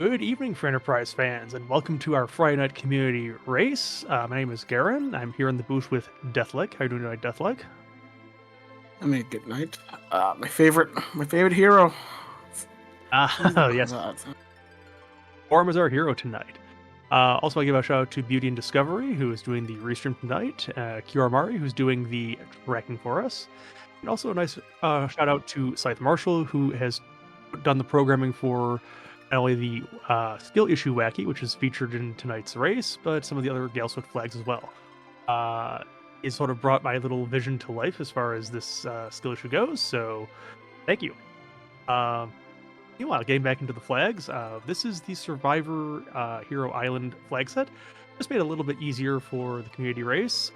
Good evening for Enterprise fans, and welcome to our Friday night community race. My name is Garen. I'm here in the booth with Deathlick. How are you doing tonight, Deathlick? I mean, good night. My favorite hero. Yes, That. Orm is our hero tonight. Also, I give a shout out to BeautyInDiscovery, who is doing the restream tonight, KioraMari, who's doing the tracking for us, and also a nice shout out to Scythe Marshall, who has done the programming for not only the skill issue wacky, which is featured in tonight's race, but some of the other Galeswick flags as well. It sort of brought my little vision to life as far as this skill issue goes, so thank you. Meanwhile, getting back into the flags, this is the Survivor Hero Island flag set. Just made it a little bit easier for the community race.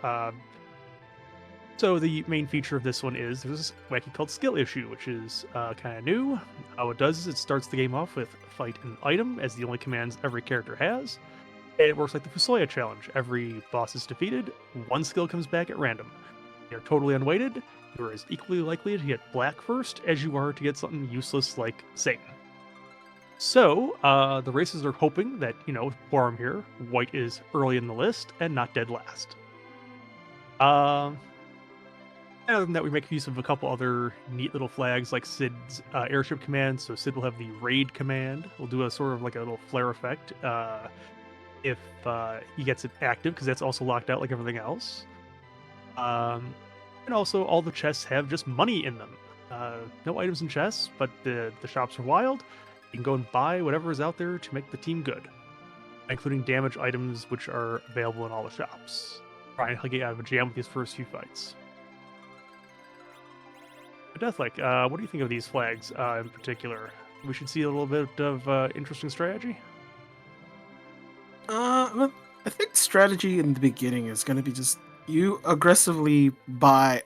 So the main feature of this one is there's this wacky called Skill Issue, which is kind of new. What it does is it starts the game off with Fight an Item as the only commands every character has. And it works like the Fusoya challenge. Every boss is defeated, one skill comes back at random. You're totally unweighted, you're as equally likely to get black first as you are to get something useless like Satan. So, the races are hoping that, with Quorum here, white is early in the list and not dead last. Other than that, we make use of a couple other neat little flags like Sid's airship command. So Sid will have the raid command. We'll do a sort of like a little flare effect if he gets it active, because that's also locked out like everything else. And also, all the chests have just money in them. No items in chests, but the shops are wild. You can go and buy whatever is out there to make the team good, including damage items, which are available in all the shops. Trying to get out of a jam with these first few fights. Deathlick, what do you think of these flags in particular? We should see a little bit of interesting strategy. Well, I think strategy in the beginning is going to be just you aggressively buy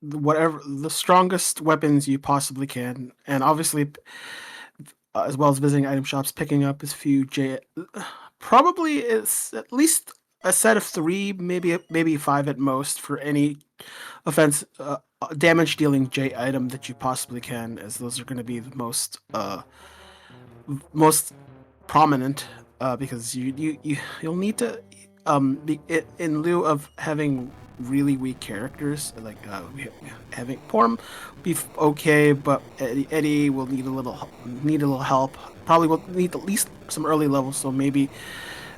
whatever the strongest weapons you possibly can, and obviously, as well as visiting item shops, picking up as few probably it's at least a set of 3, maybe 5 at most for any offense damage dealing J item that you possibly can, as those are going to be the most prominent, because you'll need to in lieu of having really weak characters like having Porm be okay, but Eddie will need a little help. Probably will need at least some early levels, so maybe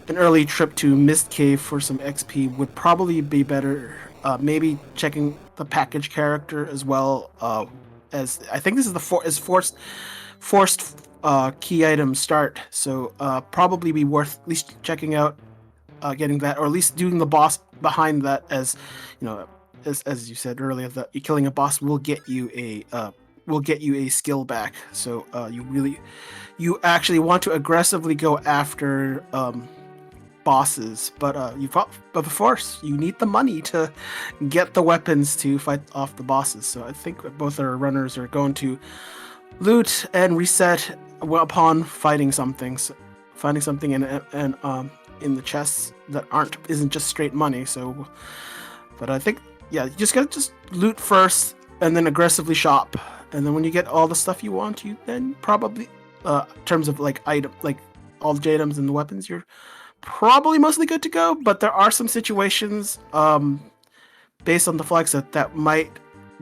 an early trip to Mist Cave for some XP would probably be better. Maybe checking the package character as well, as I think this is forced key item start, so probably be worth at least checking out, getting that, or at least doing the boss behind that, as as you said earlier, that killing a boss will get you a skill back. So you actually want to aggressively go after bosses, but of course you need the money to get the weapons to fight off the bosses. So I think both our runners are going to loot and reset upon finding something in the chests that isn't just straight money. So, but I think you just gotta just loot first and then aggressively shop, and then when you get all the stuff you want, you then probably in terms of like all the J items and the weapons, you're probably mostly good to go. But there are some situations based on the flag set that might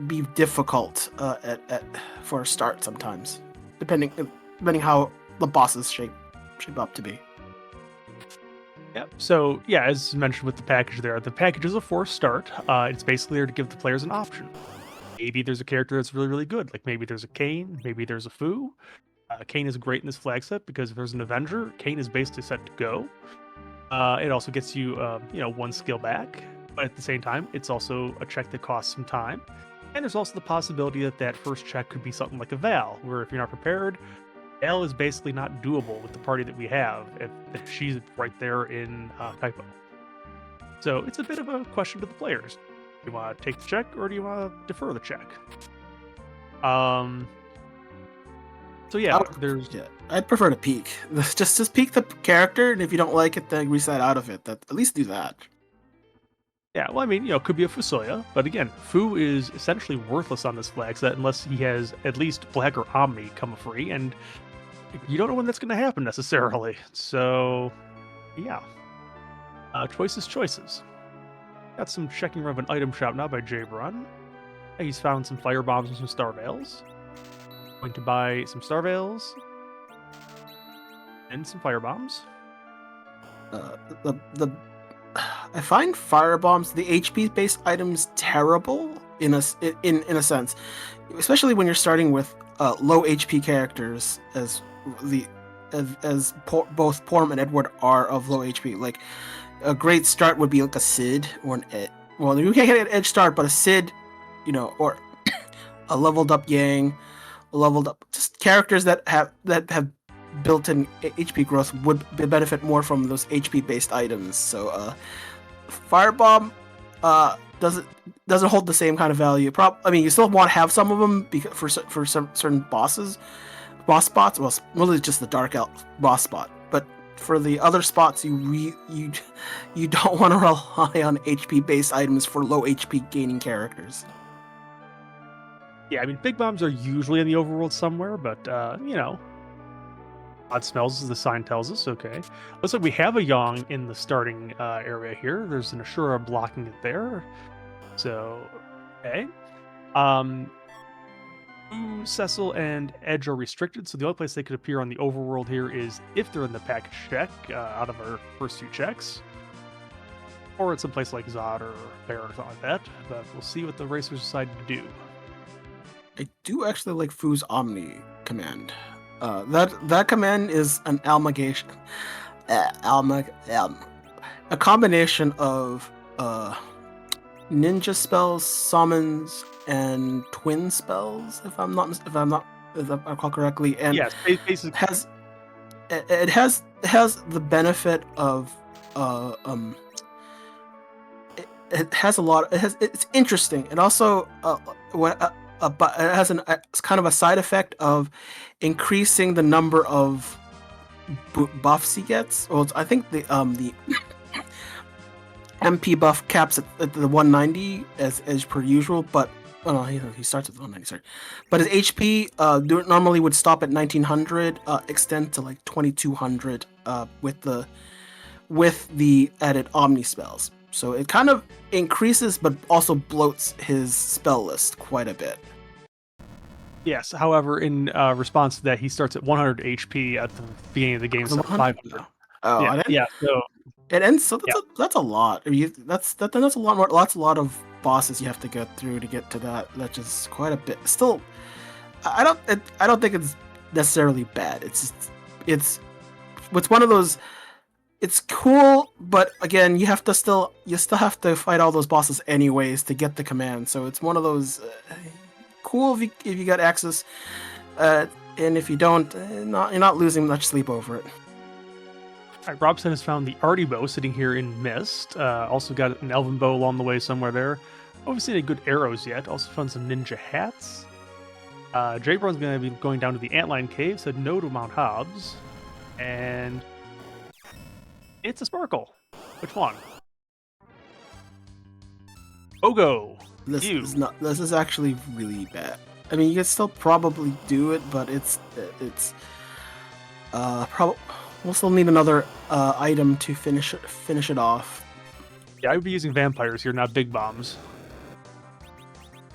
be difficult for a start sometimes, depending how the bosses shape up to be. Yep. So yeah, as mentioned with the package there, the package is a forced start. It's basically there to give the players an option. Maybe there's a character that's really, really good. Like maybe there's a Kane, maybe there's a Fu. Kane is great in this flag set because if there's an Avenger, Kane is basically set to go. It also gets you, one skill back, but at the same time, it's also a check that costs some time. And there's also the possibility that first check could be something like a Val, where if you're not prepared, Val is basically not doable with the party that we have if she's right there in Kaipo. So it's a bit of a question to the players. Do you want to take the check or do you want to defer the check? So yeah, I'd prefer to peek. Just peek the character, and if you don't like it, then reset out of it. At least do that. Yeah, well, I mean, it could be a Fusoya, but again, Fu is essentially worthless on this flag set unless he has at least Black or Omni come free, and you don't know when that's going to happen necessarily. So, yeah. Choices. Got some checking of an item shop now by Jabron. He's found some fire bombs and some star veils. Going to buy some star veils and some fire bombs. The I find fire bombs, the HP based items, terrible in a sense, especially when you're starting with low HP characters as both Porm and Edward are of low HP. Like a great start would be like a Sid or an well, you can't get an edge start, but a Sid, or a leveled up Yang, a leveled up just characters that have built-in HP growth would benefit more from those HP based items. So Firebomb doesn't hold the same kind of value. I mean, you still want to have some of them for some certain boss spots. Well, really just the Dark Elf boss spot, but for the other spots, you don't want to rely on HP based items for low HP gaining characters. Yeah, I mean, big bombs are usually in the overworld somewhere, but odd smells, as the sign tells us. Okay, looks like we have a Yang in the starting area here. There's an Ashura blocking it there. So, okay. Cecil and Edge are restricted, so the only place they could appear on the overworld here is if they're in the package check out of our first two checks, or at some place like Zod or Bear or something like that. But we'll see what the racers decide to do. I do actually like Fu's Omni command. That command is an amalgamation, a combination of ninja spells, summons, and twin spells. If I recall correctly, and yes, basically it has the benefit of it's interesting, and also but it has it's kind of a side effect of increasing the number of buffs he gets. Well, I think the MP buff caps at the 190 as per usual, but he starts at 190. Sorry, but his HP normally would stop at 1900, extend to like 2200 with the added Omni spells. So it kind of increases, but also bloats his spell list quite a bit. Yes, however, in response to that, he starts at 100 HP at the beginning of the game, so 500. Oh, yeah. So it ends. So that's a lot. I mean, that's a lot more. A lot of bosses you have to get through to get to that. That's just quite a bit. Still, I don't think it's necessarily bad. It's one of those. It's cool, but again, you still have to fight all those bosses anyways to get the command. So it's one of those cool if you got access, and if you don't, you're not losing much sleep over it. All right, Robson has found the Artie bow sitting here in Mist. Also got an Elven bow along the way somewhere there. Haven't seen any good arrows yet. Also found some ninja hats. Jabron's going to be going down to the Antline Cave. Said no to Mount Hobbs, and it's a sparkle. Which one? Ogo. This is actually really bad. I mean, you can still probably do it, but we'll still need another item to finish it off. Yeah, I would be using vampires here, not big bombs.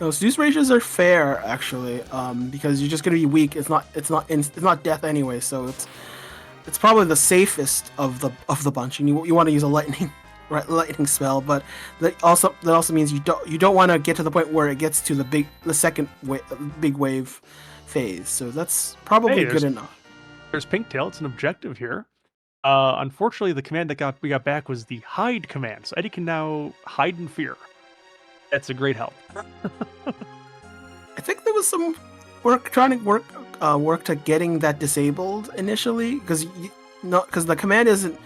No, Zeus rages are fair actually, because you're just gonna be weak. It's not death anyway, so it's probably the safest of the bunch, and you want to use a lightning spell, but that also means you don't want to get to the point where it gets to the second big wave phase. So that's probably good enough. There's Pinktail. It's an objective here. Unfortunately, the command we got back was the hide command, so Eddie can now hide in fear. That's a great help. I think there was some work to getting that disabled initially, because the command isn't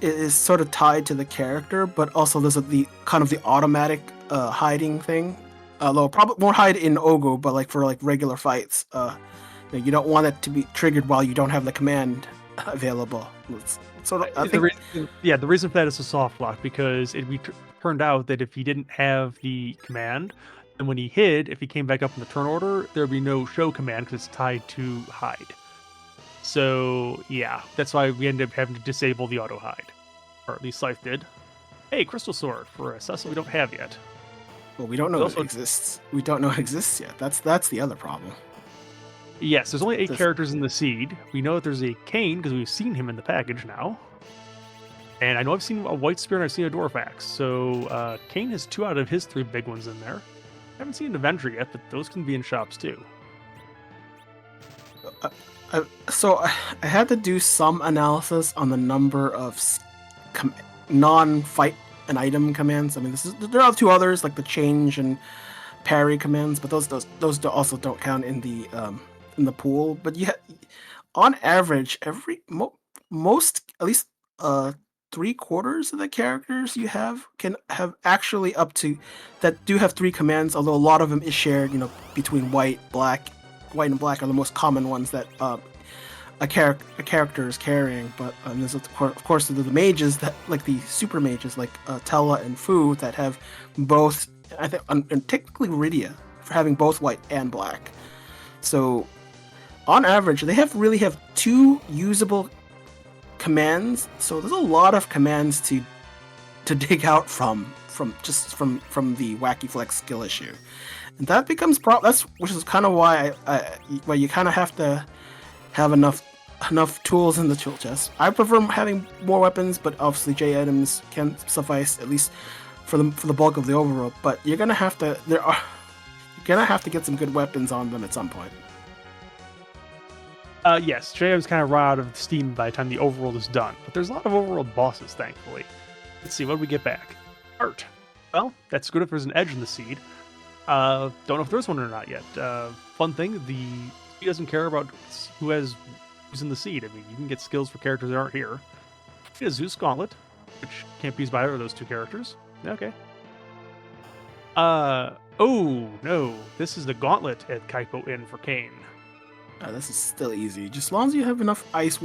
is sort of tied to the character, but also there's the kind of the automatic hiding thing. Although probably more hide in Ogo, but like for like regular fights, you don't want it to be triggered while you don't have the command available. The reason for that is a soft lock, because it turned out that if he didn't have the command, And when he hid, if he came back up in the turn order, there would be no show command because it's tied to hide. So yeah, that's why we ended up having to disable the auto hide, or at least Scythe did. Hey, Crystal Sword for a Cecil we don't have yet. Well, we don't know it exists. We don't know it exists yet. That's the other problem. Yes, there's only 8 characters in the seed. We know that there's a Kane because we've seen him in the package now. And I know I've seen a White Spear and I've seen a Dwarfax. So Kane has 2 out of his 3 big ones in there. I haven't seen an Avenger yet, but those can be in shops too. So I had to do some analysis on the number of non-fight and item commands. I mean, there are 2 others like the change and parry commands, but those also don't count in the pool. But on average, most at least 3/4 of the characters you have can have actually up to that do have 3 commands. Although a lot of them is shared, between white and black are the most common ones that a character is carrying. But there's of course the mages that like the super mages like Tella and Fu that have both. I think and technically Rydia for having both white and black. So on average, they really have 2 usable commands. So there's a lot of commands to dig out from the Wacky Flex skill issue, and that becomes which is kind of why why you kind of have to have enough tools in the tool chest. I prefer having more weapons, but obviously J items can suffice at least for the bulk of the overworld. But you're gonna have to get some good weapons on them at some point. Yes, JM's kind of run out of steam by the time the overworld is done, but there's a lot of overworld bosses, thankfully. Let's see, what do we get back? Art. Well, that's good if there's an edge in the seed. Don't know if there's one or not yet. Fun thing, he doesn't care about who's in the seed. I mean, you can get skills for characters that aren't here. He has Zeus Gauntlet, which can't be used by either of those 2 characters. Okay. Oh, no. This is the Gauntlet at Kaipo Inn for Kane. This is still easy. Just as long as you have enough ice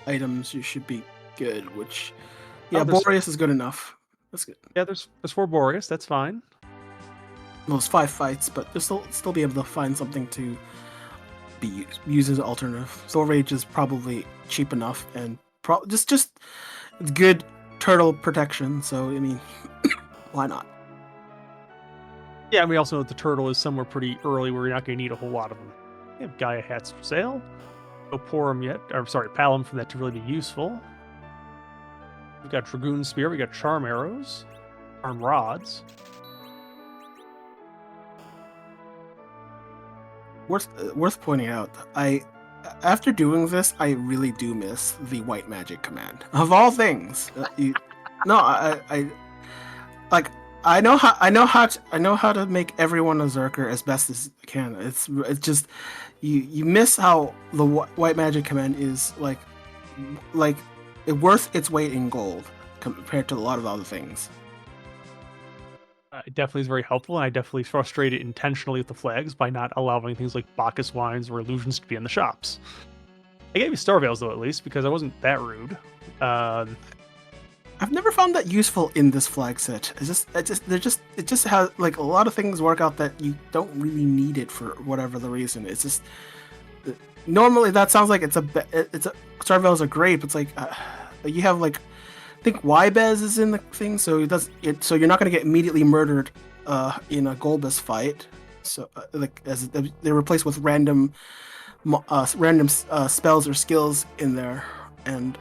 items, you should be good. Which, yeah, Boreas is good enough. That's good. Yeah, there's 4 Boreas. That's fine. Those 5 fights, but you'll still be able to find something to be used as an alternative. Soul Rage is probably cheap enough and just good turtle protection. So I mean, why not? Yeah, and we also know that the turtle is somewhere pretty early where you're not going to need a whole lot of them. We have Gaia hats for sale. No Porum yet. Or sorry, Palom for that to really be useful. We've got Dragoon Spear. We got Charm Arrows. Charm Rods. Worth pointing out, after doing this, I really do miss the white magic command. Of all things, I know how to make everyone a Zerker as best as I can. It's just you miss how the white magic command is like it worth its weight in gold compared to a lot of other things. It definitely is very helpful, and I definitely frustrated intentionally with the flags by not allowing things like Bacchus wines or illusions to be in the shops. I gave you Star Veils though, at least, because I wasn't that rude. I've never found that useful in this flag set. It just has like a lot of things work out that you don't really need it for whatever the reason. It's just normally that sounds like Star Veils are great, but it's like you have like. I think Ybez is in the thing, so so you're not going to get immediately murdered in a Golbus fight. So as they're replaced with random spells or skills in there, and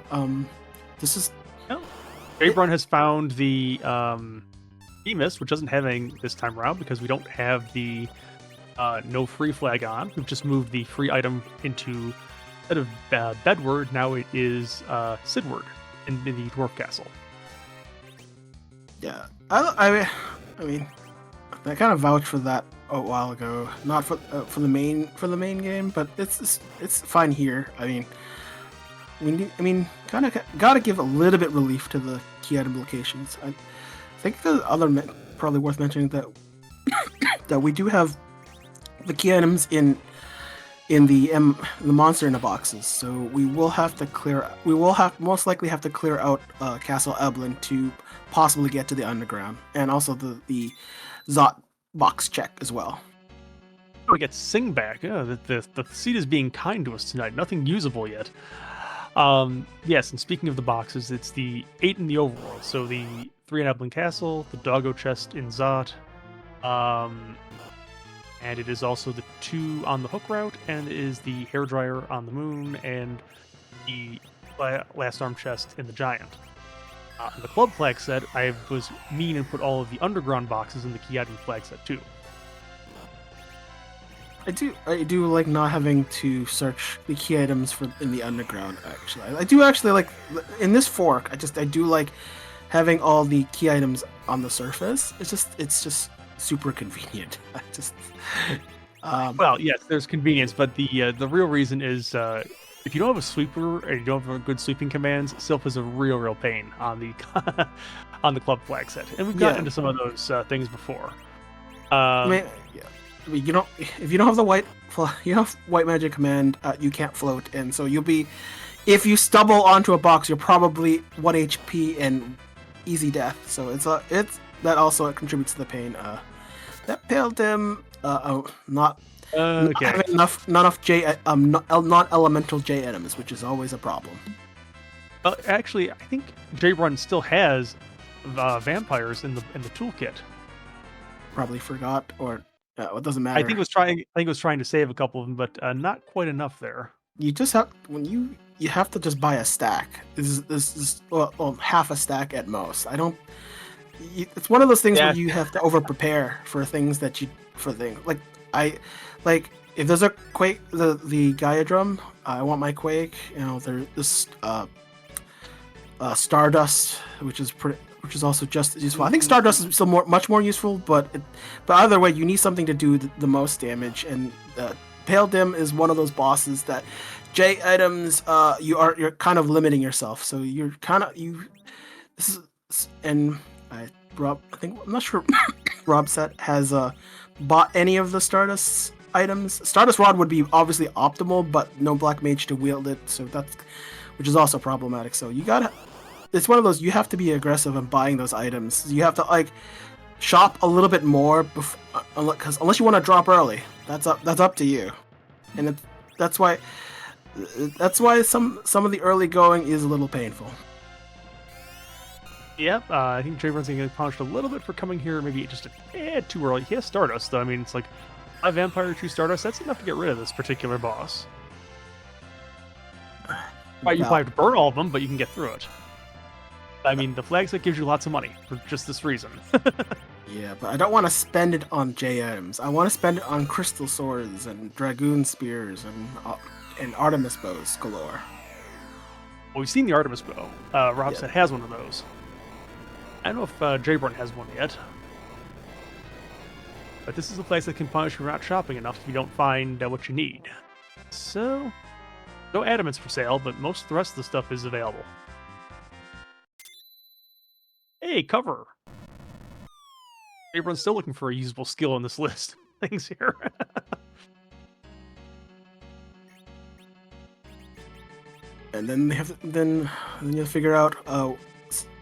this is. Jabrun has found the Emus, which doesn't have any this time around because we don't have the no free flag on. We've just moved the free item into instead of Bedward. Now it is Sidward. In the Dwarf Castle. Yeah, I mean, I kind of vouched for that a while ago. Not for the main game, but it's fine here. I mean, kind of gotta give a little bit relief to the key item locations. I think the other probably worth mentioning that that we do have the key items in the monster in the boxes, so we will most likely have to clear out Castle Eblin to possibly get to the underground, and also the box check as well. We get Sing back. Yeah, the seed is being kind to us tonight. Nothing usable yet. Yes, and speaking of the boxes, it's the 8 in the overworld. So the 3 in Eblin Castle, the Doggo chest in Zot, and it is also the 2 on the Hook route, and it is the Hairdryer on the Moon, and the Last Arm chest in the Giant. The Club flag set, I was mean and put all of the underground boxes in the key item flag set too. I do like not having to search the key items for in the underground. Actually, I do actually like in this fork. I do like having all the key items on the surface. It's just super convenient. Well, yes, there's convenience, but the real reason is if you don't have a sweeper and you don't have good sweeping commands, Sylph is a real pain on the on the Club flag set, and we've gotten into some of those things before. I mean, you don't if you don't have the white magic command, you can't float, and so you'll be if you stumble onto a box, you're probably 1 HP and easy death. So it's that also contributes to the pain. That Pale Dim, not having not enough J non-elemental J items, which is always a problem. Actually, I think J-Run still has vampires in the toolkit. Probably forgot, or it doesn't matter. I think it was trying to save a couple of them, but not quite enough there. You just have you have to just buy a stack. This is half a stack at most. It's one of those things where you have to over prepare for things like if there's a Quake, the Gaia drum, I want my Quake. There's this Stardust, which is also just as useful. I think Stardust is still much more useful, but either way, you need something to do the most damage. And Pale Dim is one of those bosses that J items you're kind of limiting yourself. So you're kind of I'm not sure Rob Set has bought any of the Stardust items. Stardust Rod would be obviously optimal, but no Black Mage to wield it, so which is also problematic. So it's one of those, you have to be aggressive in buying those items. You have to shop a little bit more because unless you want to drop early, that's up to you. And that's why some of the early going is a little painful. Yep, I think J-Run's going to get punished a little bit for coming here maybe just a tad too early. He has Stardust, though. I mean, it's like 5 Vampire, 2 Stardust. That's enough to get rid of this particular boss. Right, you probably have to burn all of them, but you can get through it. I mean, the flag set gives you lots of money for just this reason. Yeah, but I don't want to spend it on J items. I want to spend it on Crystal Swords and Dragoon Spears and Artemis Bows galore. Well, we've seen the Artemis Bow. Rob Set has one of those. I don't know if J-Burn has one yet. But this is a place that can punish you for not shopping enough if you don't find what you need. So, no adamants for sale, but most of the rest of the stuff is available. Hey, cover! J-Burn's still looking for a usable skill in this list of things here. And then you have to figure out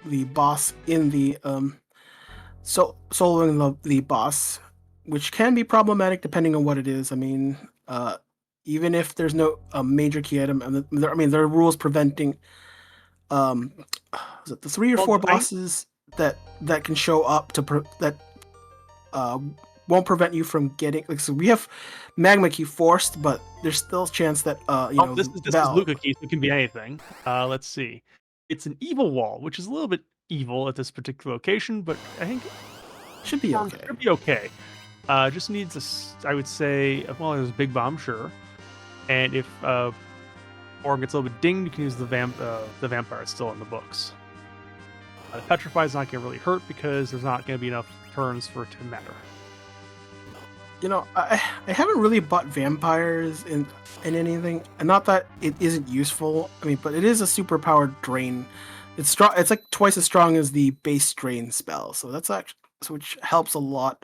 the boss in the soloing the boss, which can be problematic depending on what it is. I mean, even if there's no major key item, there are rules preventing is it the 3 or 4 bosses that can show up that won't prevent you from getting. So we have Magma Key forced, but there's still a chance that this is Luca Key, so it can be anything. Let's see. It's an evil wall, which is a little bit evil at this particular location, but I think should be okay. Should be okay. Just needs I would say, well, there's a big bomb, sure. And if Orm gets a little bit dinged, you can use the vampire. It's still in the books. The Petrify is not going to really hurt because there's not going to be enough turns for it to matter. I haven't really bought vampires in anything, and not that it isn't useful. I mean, but it is a super powered drain. It's strong. It's like twice as strong as the base drain spell, so that's actually which helps a lot.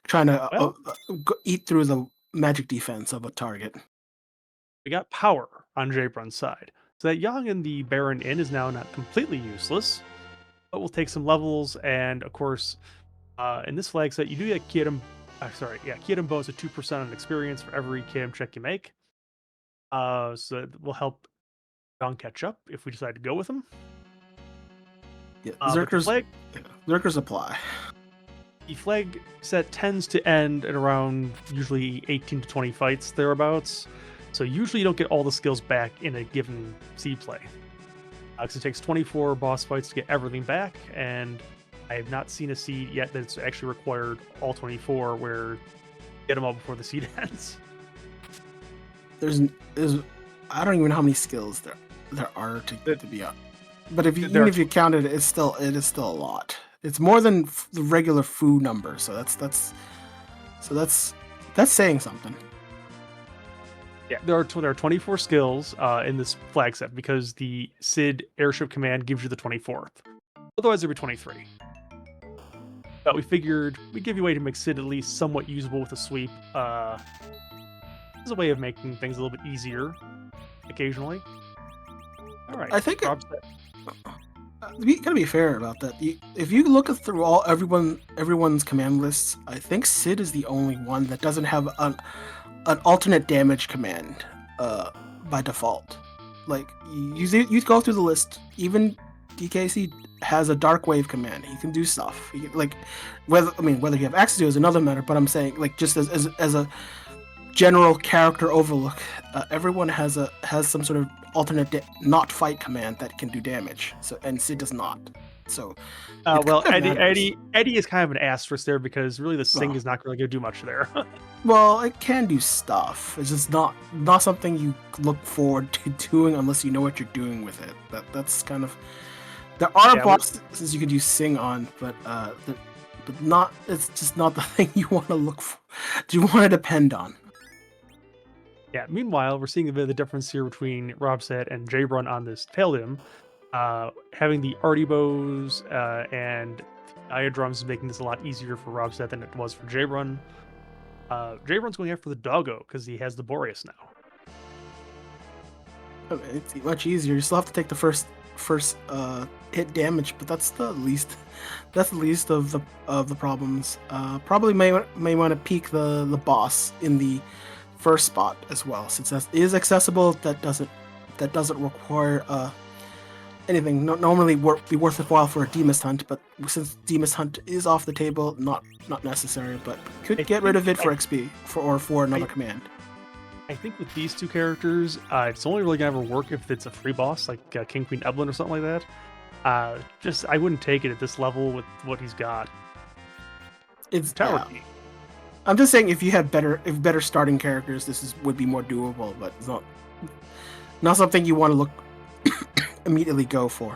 Trying to eat through the magic defense of a target. We got power on J-Brun's side, so that Yang in the Baron Inn is now not completely useless, but will take some levels, and of course, In this flag set, you do get Kyoto bonus of 2% on experience for every KM check you make. So it will help John catch up if we decide to go with him. Yeah, But Zerkers apply. the flag set tends to end at around usually 18 to 20 fights thereabouts. So usually you don't get all the skills back in a given seed play. Because it takes 24 boss fights to get everything back, and I have not seen a seed yet that's actually required all 24 where get them all before the seed ends. There's I don't even know how many skills there are to be up. But if you count it, it is still a lot. It's more than the regular foo number, so that's saying something. Yeah, there are 24 skills in this flag set because the Sid airship command gives you the 24th. Otherwise, there'd be 23. But we figured we'd give you a way to make Sid at least somewhat usable with a sweep. As a way of making things a little bit easier occasionally. All right. I think we gotta be fair about that. If you look through everyone's command lists, I think Sid is the only one that doesn't have an alternate damage command by default. Like you go through the list, even DKC has a dark wave command. He can do stuff. Whether you have access to it is another matter. But I'm saying, like, just as a general character overlook, everyone has some sort of alternate not fight command that can do damage. So and Sid does not. So Eddie is kind of an asterisk there because really the Sing is not really going to do much there. Well, it can do stuff. It's just not something you look forward to doing unless you know what you're doing with it. That's kind of. There are bosses you could use Sing on, but not. It's just not the thing you want to look for. You want to depend on. Yeah. Meanwhile, we're seeing a bit of the difference here between Robset and J-Run on this Taildim. Having the arty bows and Iodrums is making this a lot easier for Robset than it was for J-Run. J-Run's going after the Doggo because he has the Boreas now. It's much easier. You still have to take the first hit damage, but that's the least. That's the least of the problems. Probably may want to peek the boss in the first spot as well, since that is accessible. That doesn't require anything. Normally be worth it while for a Demus Hunt, but since Demus Hunt is off the table, not necessary, but could get rid of it for XP for another command. I think with these two characters, it's only really gonna ever work if it's a free boss like King Queen Evelyn or something like that. I wouldn't take it at this level with what he's got. It's Tower Key. I'm just saying if you had better starting characters, would be more doable, but it's not something you want to look immediately go for.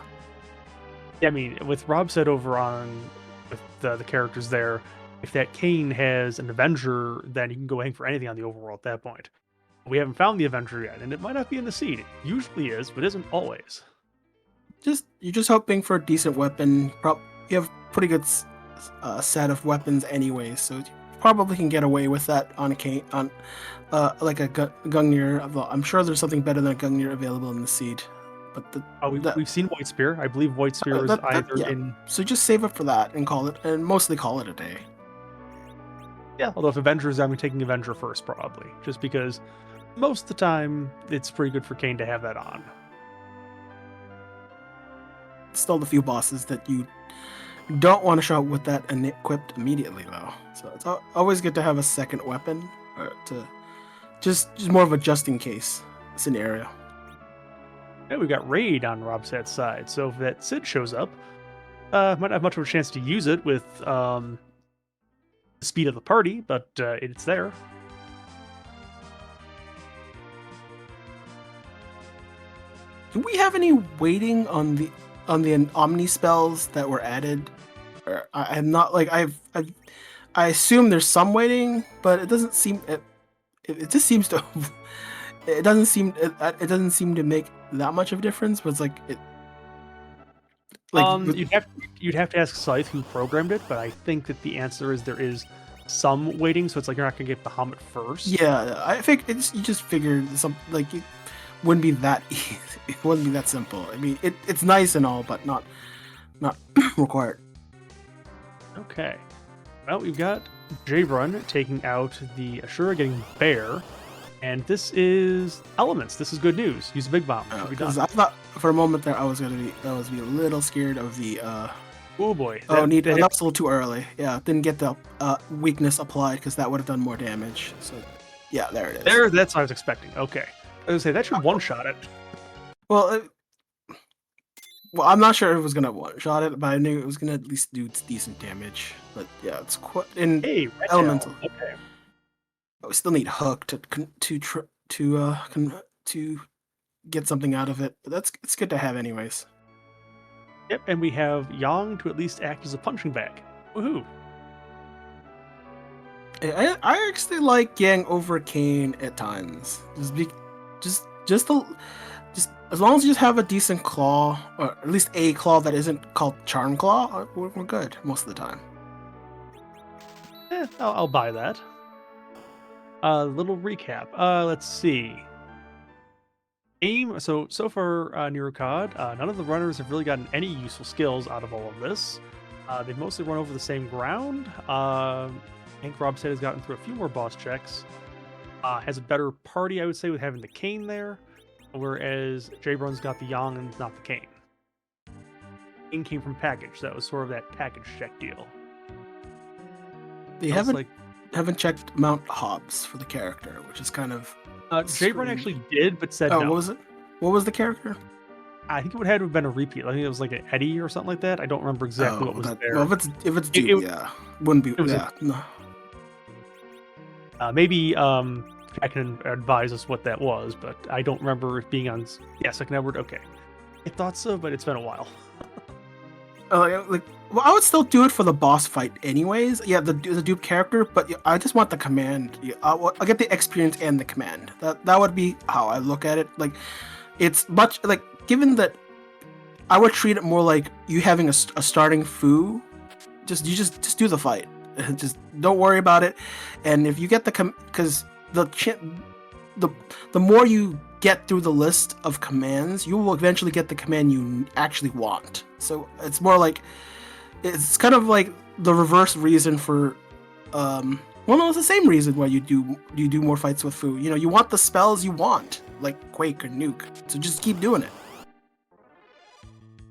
Yeah, I mean, with Rob said over on with the characters there, if that Kane has an Avenger, then you can go hang for anything on the overworld at that point. We haven't found the Avenger yet, and it might not be in the seed. It usually is, but isn't always. You're just hoping for a decent weapon. You have pretty good set of weapons anyway, so you probably can get away with that on a Kane, on like a Gungnir. I'm sure there's something better than a Gungnir available in the seed. But we've seen White Spear. I believe White Spear is in. So just save up for that and mostly call it a day. Yeah, although if Avenger is, I'm taking Avenger first probably, just because most of the time it's pretty good for Kane to have that on. Still the few bosses that you don't want to show up with that equipped immediately though. So it's always good to have a second weapon to just more of a just in case scenario. Yeah, we've got Raid on Robset's side, so if that Sid shows up, might not have much of a chance to use it with the speed of the party, but it's there. Do we have any waiting on the Omni spells that were added? I'm not like I assume there's some waiting, but it doesn't seem it just seems to. It doesn't seem to make that much of a difference, but it's like it. Like you'd have to ask Scythe who programmed it, but I think that the answer is there is some waiting, so it's like you're not gonna get Bahamut first. Yeah, I think you just figured it wouldn't be that easy. It wouldn't be that simple. I mean, it's nice and all, but not required. Okay. Well, we've got J-Run taking out the Ashura, getting Bear. And this is Elements. This is good news. Use a Big Bomb. Should be Because done. I thought for a moment there I was be a little scared of the Oh boy. that was a little too early. Yeah, didn't get the weakness applied because that would have done more damage. So yeah, there it is. That's what I was expecting. Okay. I was gonna say that should one-shot it. Well, well, I'm not sure if it was gonna one-shot it, but I knew it was gonna at least do decent damage. But yeah, it's quite in Hey, Red elemental. Tail. Okay. But we still need Hook to get something out of it. But it's good to have anyways. Yep, and we have Yang to at least act as a punching bag. Woohoo! I actually like Yang over Kane at times. Just as long as you just have a decent claw, or at least a claw that isn't called Charm Claw, we're good most of the time. I'll buy that. Little recap. Let's see. Aim. So far, Nirukad, none of the runners have really gotten any useful skills out of all of this. They've mostly run over the same ground. Hank Robstead has gotten through a few more boss checks. Has a better party, I would say, with having the Cane there, whereas J-Brun's got the Yang and not the Cane. Cane came from package, so that was sort of that package check deal. They haven't checked Mount Hobbs for the character, which is kind of. J-Brun actually did, but said no. What was it? What was the character? I think it would have to have been a repeat. I think it was like an Eddie or something like that. I don't remember exactly what was there. Well, if it's due, yeah, wouldn't be. Yeah, no. Maybe I can advise us what that was, but I don't remember it being on. Yeah, Second Edward. Okay, I thought so, but it's been a while. Well, I would still do it for the boss fight, anyways. Yeah, the dupe character, but I just want the command. I'll get the experience and the command. That would be how I look at it. Like, it's much like given that I would treat it more like you having a starting foo. Just do the fight. Just don't worry about it. And if you get because the more you get through the list of commands, you will eventually get the command you actually want. So it's more like it's kind of like the reverse reason for well, no, it's the same reason why you do more fights with Fu. You know, you want the spells you want, like Quake or Nuke. So just keep doing it.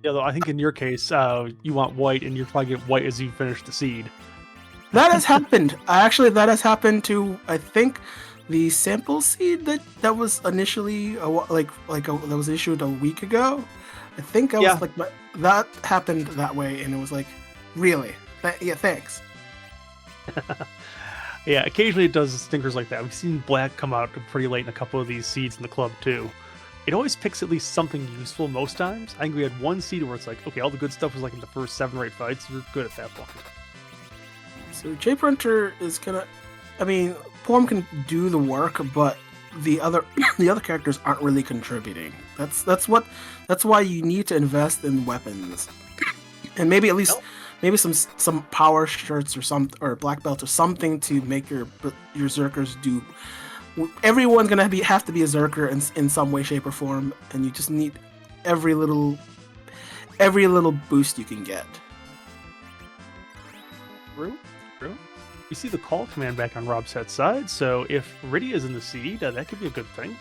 Yeah, though I think in your case, you want white, and you're probably get white as you finish the seed. That has happened. Actually, that has happened to, I think, the sample seed that was initially that was issued a week ago. I think that happened that way, and it was like, really? Yeah, thanks. Yeah, occasionally it does stinkers like that. We've seen black come out pretty late in a couple of these seeds in the club too. It always picks at least something useful most times. I think we had one seed where it's like, okay, all the good stuff was like in the first 7 or 8 fights. You're good at that point. So J-Brunter is gonna, I mean, Porm can do the work, but the other characters aren't really contributing. That's why you need to invest in weapons, and maybe at least maybe some power shirts or black belts or something to make your Zerkers do. Everyone's gonna have to be a Zerker in some way, shape, or form, and you just need every little boost you can get. True. We see the call command back on Robset's side, so if Rydia is in the seed, that could be a good thing.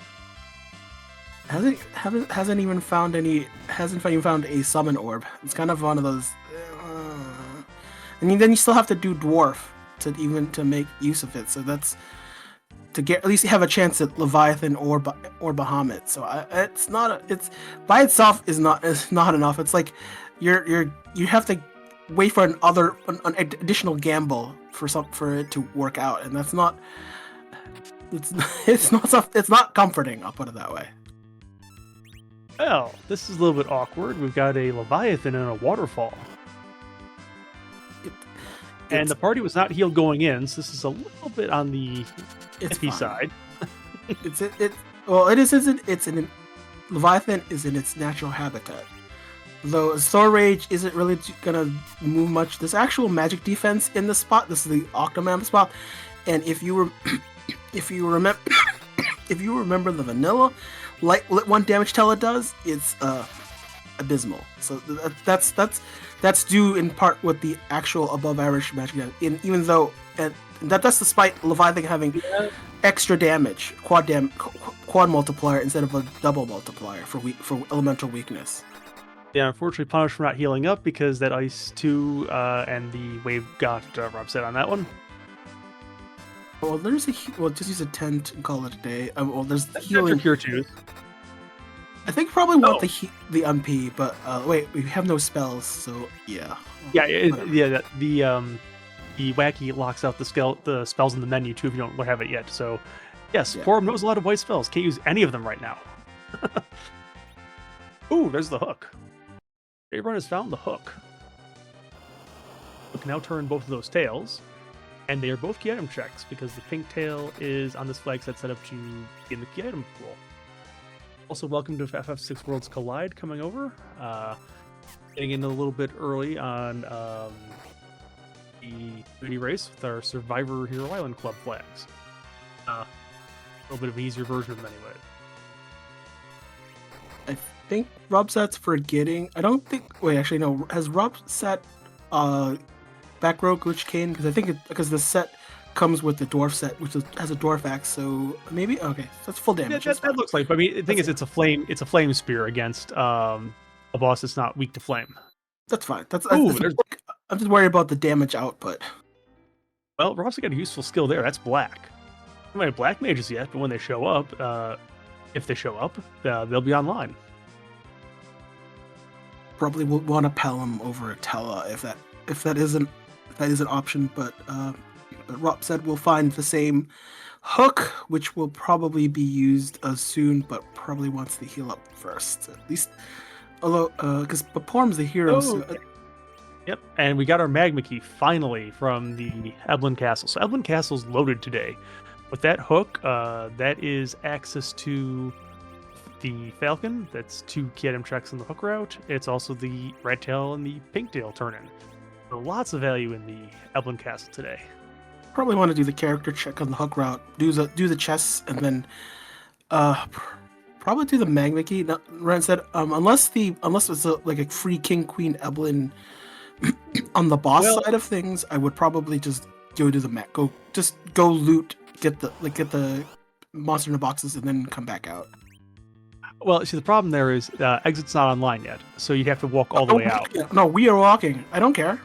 Hasn't even found a summon orb. It's kind of one of those. And then you still have to do dwarf to make use of it. So that's to get at least have a chance at Leviathan or Bahamut. So it's by itself is not enough. It's like you have to wait for an additional gamble for it to work out, and that's not. It's not comforting. I'll put it that way. Well, this is a little bit awkward. We've got a Leviathan and a waterfall. And the party was not healed going in, so this is a little bit on the iffy side. Leviathan is in its natural habitat. Though Thor Rage isn't really gonna move much. There's actual magic defense in the spot. This is the Octomam spot, and if you remember the vanilla light 1 damage tell it does, it's abysmal. So that's due in part with the actual above average magic. Even though and that's despite Leviathan having Yeah. extra damage, quad multiplier instead of a double multiplier for elemental weakness. Yeah, unfortunately punished for not healing up because that ice 2 and the wave got upset on that one. Well, there's just use a tent and call it a day. Well, there's That's healing. Cure 2s. I think probably want the MP, but wait, we have no spells, so yeah. Yeah, the wacky locks out the spells in the menu too if you don't have it yet. So yes, Yeah. Forum knows a lot of white spells. Can't use any of them right now. Ooh, there's the hook. Everyone has found the hook. We can now turn both of those tails, and they are both key item checks because the pink tail is on this flag set up to be in the key item pool. Also, welcome to FF6 Worlds Collide coming over. Getting in a little bit early on the booty race with our Survivor Hero Island Club flags. A little bit of an easier version of them anyway. I think Robsat's forgetting. I don't think. Wait, actually, no. Has Robsat back row glitch cane? Because I think because the set comes with the dwarf set, which has a dwarf axe. So maybe okay, that's full damage. Yeah, that looks like. But I mean, the thing is, it's a flame spear against a boss that's not weak to flame. That's fine. Ooh, I'm just worried about the damage output. Well, Rob's got a useful skill there. That's black. We might have black mages yet, but when they show up, if they show up, they'll be online. Probably would want to Pelham over Tella if that is an option, but Rob said we'll find the same hook, which will probably be used soon, but probably wants to heal up first, at least. Although, because Porm's the hero. So, yep, and we got our magma key finally from the Eblin Castle. So Eblin Castle's loaded today. With that hook, that is access to the Falcon. That's 2 key item checks in the hook route. It's also the red tail and the pink tail turn-in. So lots of value in the Eblin Castle today. Probably want to do the character check on the hook route, do the chests, and then probably do the magma key. No, Ren said unless it's like a free King Queen Eblin on the boss side of things, I would probably just go to the go loot, get the monster in the boxes, and then come back out. Well, see, the problem there is exit's not online yet, so you'd have to walk all the way out. No, we are walking. I don't care.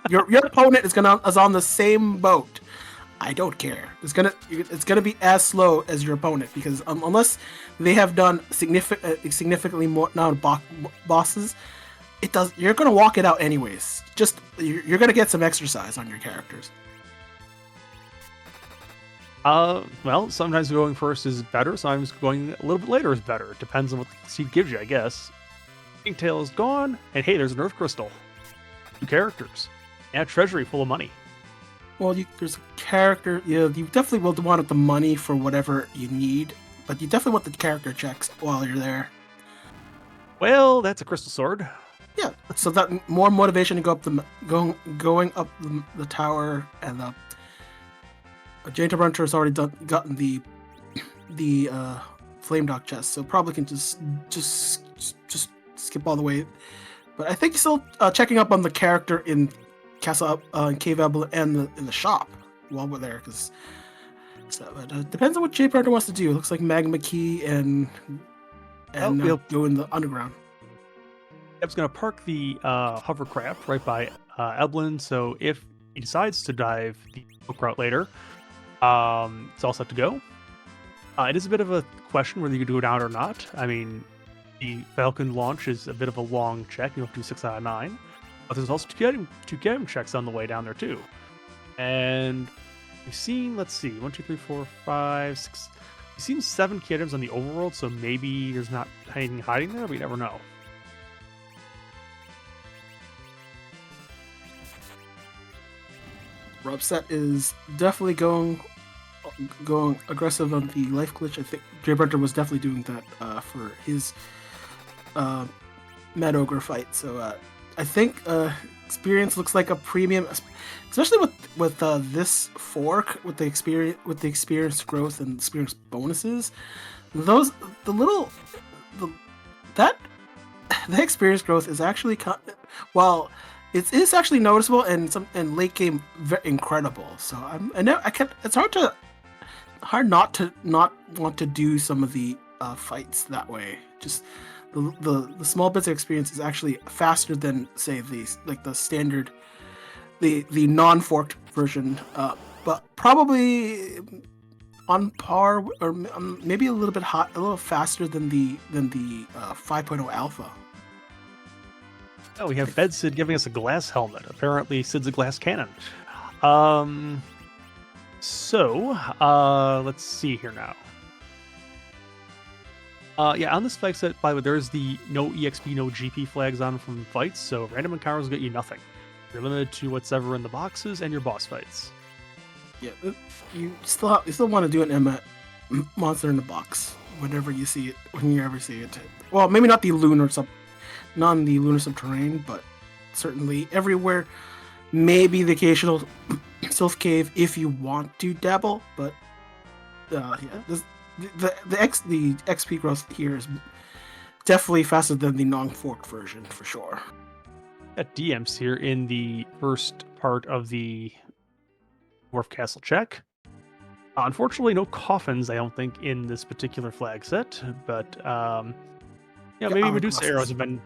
Your opponent is on the same boat. I don't care. It's gonna be as slow as your opponent because unless they have done significantly more bosses, you're gonna walk it out anyways. Just you're gonna get some exercise on your characters. Well, sometimes going first is better. Sometimes going a little bit later is better. It depends on what the seed gives you, I guess. Pink tail is gone, and hey, there's an Earth Crystal. 2 characters. And a treasury full of money. Well, there's a character. Yeah, you definitely will want the money for whatever you need, but you definitely want the character checks while you're there. Well, that's a crystal sword. Yeah, so that more motivation to go up going up the tower, and Jane Runter has already gotten the flame dock chest, so probably can just skip all the way. But I think still checking up on the character in Castle Cave Ebel and in the shop while we're there, because it depends on what Jane Runter wants to do. It looks like magma key and go in the underground. Eb's going to park the hovercraft right by Eblin, so if he decides to dive the hook route later, it's all set to go. It is a bit of a question whether you could go down or not. I mean, the Falcon launch is a bit of a long check. You have to do 6 out of 9. But there's also two item checks on the way down there, too. And we've seen, let's see, 1, 2, 3, 4, 5, 6. We've seen 7 key items on the overworld, so maybe there's not anything hiding there, but you never know. Robset is definitely going aggressive on the life glitch. I think Jay Brunter was definitely doing that for his Mad Ogre fight. So I think experience looks like a premium, especially with this fork with the experience growth and experience bonuses. That the experience growth is actually well, it's actually noticeable and late game incredible. So I know I can. It's hard not to not want to do some of the fights that way. Just the small bits of experience is actually faster than say the standard the non-forked version, but probably on par or maybe a little bit hot, a little faster than the 5.0 alpha. Oh, we have Bed Sid giving us a glass helmet. Apparently, Sid's a glass cannon. Let's see here now. Yeah, on this flag set, by the way, there's the no EXP, no GP flags on from fights, so random encounters get you nothing. You're limited to what's ever in the boxes and your boss fights. Yeah, you still want to do an monster in the box whenever you see it, when you ever see it. Well, maybe not the lunar subterranean, but certainly everywhere. Maybe the occasional Sylph Cave if you want to dabble, but yeah, the XP growth here is definitely faster than the non-forked version for sure. Got DMs here in the first part of the Dwarf Castle check. Unfortunately, no coffins, I don't think, in this particular flag set, but maybe Medusa arrows have been.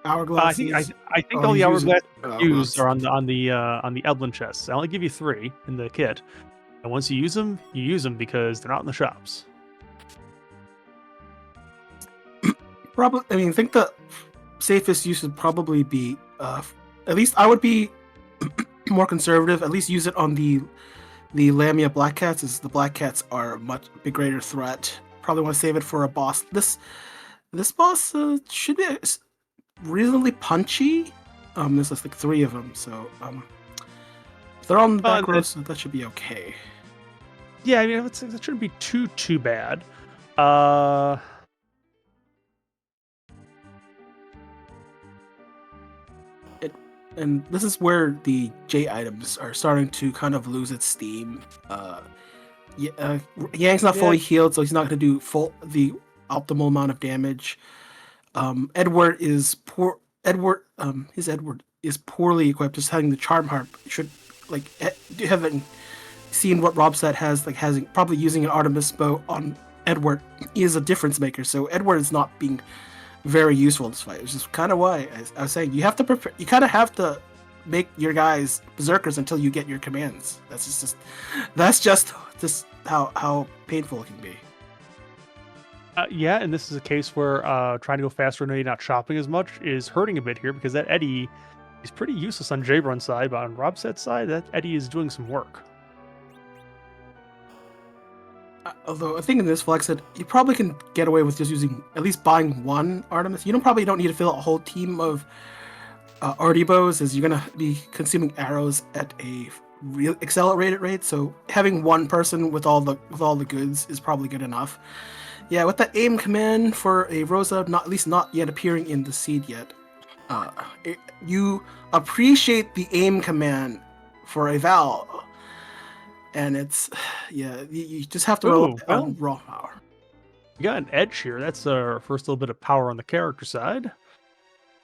Hourglass. I think all the hourglass used are on the Eblin chests. I only give you 3 in the kit, and once you use them because they're not in the shops. Probably, I think the safest use would probably be, at least I would be more conservative. At least use it on the Lamia Black Cats, as the Black Cats are a much greater threat. Probably want to save it for a boss. This boss should be reasonably punchy. There's like 3 of them, so if they're on the back row, so that should be okay. Yeah, it shouldn't be too bad. And this is where the J items are starting to kind of lose its steam. Yang's not fully healed, so he's not going to do the optimal amount of damage. Edward is poor. Edward is poorly equipped. Just having the charm harp should you haven't seen what Robset has probably using an Artemis bow on Edward is a difference maker. So Edward is not being very useful in this fight. Which is kind of why I was saying you have to prepare. You kind of have to make your guys berserkers until you get your commands. That's just how painful it can be. Yeah, and this is a case where trying to go faster and maybe not chopping as much is hurting a bit here, because that Eddie is pretty useless on Jabron's side, but on Robset's side, that Eddie is doing some work. Although I think in this flag set, you probably can get away with just using, at least buying 1 Artemis. You probably don't need to fill a whole team of Artibos, as you're going to be consuming arrows at a real accelerated rate. So having 1 person with all the goods is probably good enough. Yeah, with that aim command for a Rosa, at least not yet appearing in the seed yet, you appreciate the aim command for a Val. And it's, you just have to roll on raw power. We got an edge here. That's our first little bit of power on the character side.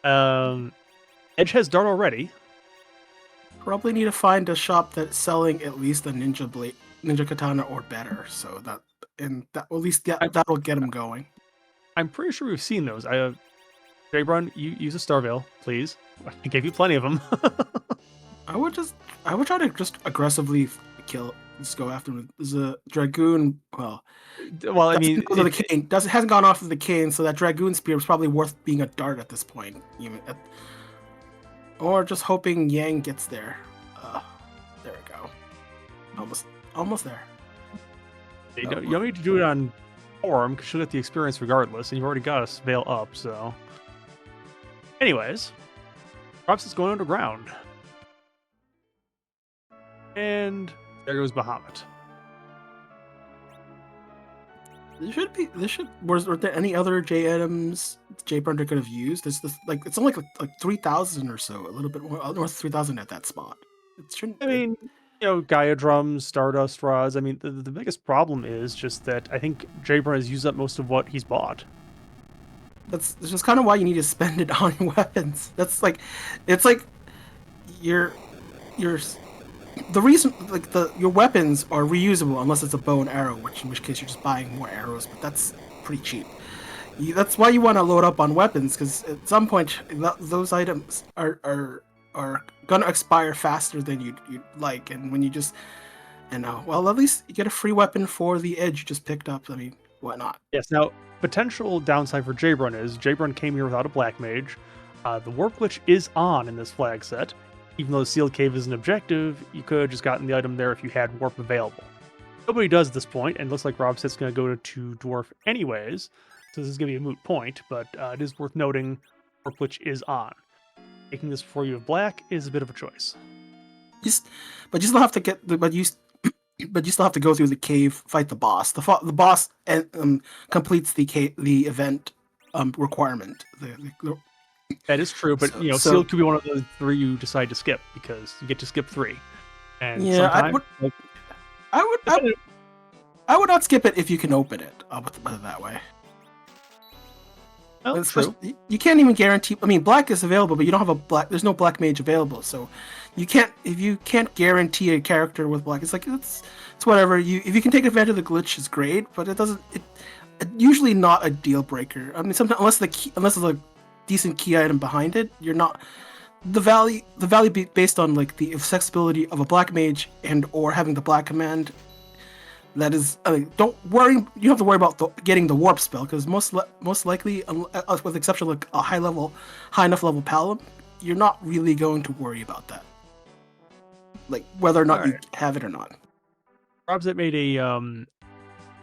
Edge has Dart already. Probably need to find a shop that's selling at least a Ninja Katana or better. So that at least that'll get him going. I'm pretty sure we've seen those. Jabron, you use a Star Veil, please. I gave you plenty of them. I would try to just aggressively just go after him. There's a Dragoon. Well, I mean, the cane hasn't gone off of the cane, so that Dragoon spear is probably worth being a dart at this point, or just hoping Yang gets there. There we go. Almost there. You don't need to do it on Forum, because you'll get the experience regardless, and you've already got a Veil up. So, anyways, Props is going underground. And there goes Bahamut. Were there any other J items J Brunter could have used? It's only like 3,000 or so, a little bit more, north of 3,000 at that spot. It shouldn't. I mean, Gaia drums, Stardust rods. I mean, the biggest problem is just that I think J Brunter has used up most of what he's bought. That's just kind of why you need to spend it on weapons. That's like, it's like your your the reason like your weapons are reusable unless it's a bow and arrow, in which case you're just buying more arrows, but that's pretty cheap. That's why you want to load up on weapons, because at some point those items are gonna expire faster than you'd like, and when you just well, at least you get a free weapon for the edge you just picked up. I mean, why not? Yes. Now, potential downside for Jabrun is Jabrun came here without a black mage. The warp glitch is on in this flag set. Even though the sealed cave is an objective, you could have just gotten the item there if you had warp available. Nobody does at this point, and it looks like Robset's going to go to dwarf anyways. So this is going to be a moot point, but it is worth noting warp glitch is on. Taking this before you have black is a bit of a choice. But you still have to but you still have to go through the cave, fight the boss. The boss completes the event requirement. That is true, but sealed could be one of the 3 you decide to skip, because you get to skip 3. And yeah, I would not skip it if you can open it. I'll put it that way. Oh, true. You can't even guarantee. I mean, black is available, but you don't have a black. There's no black mage available, so you can't. If you can't guarantee a character with black, it's like it's whatever. If you can take advantage of the glitch, it's great, but it doesn't. It's usually not a deal breaker. I mean, sometimes unless there's a decent key item behind it, you're not. The value based on like the accessibility of a black mage and or having the black command. That is, I mean, don't worry. You don't have to worry about getting the warp spell, because most likely, with the exception of like a high enough level paladin, you're not really going to worry about that. Like whether or not you have it or not. Robset made a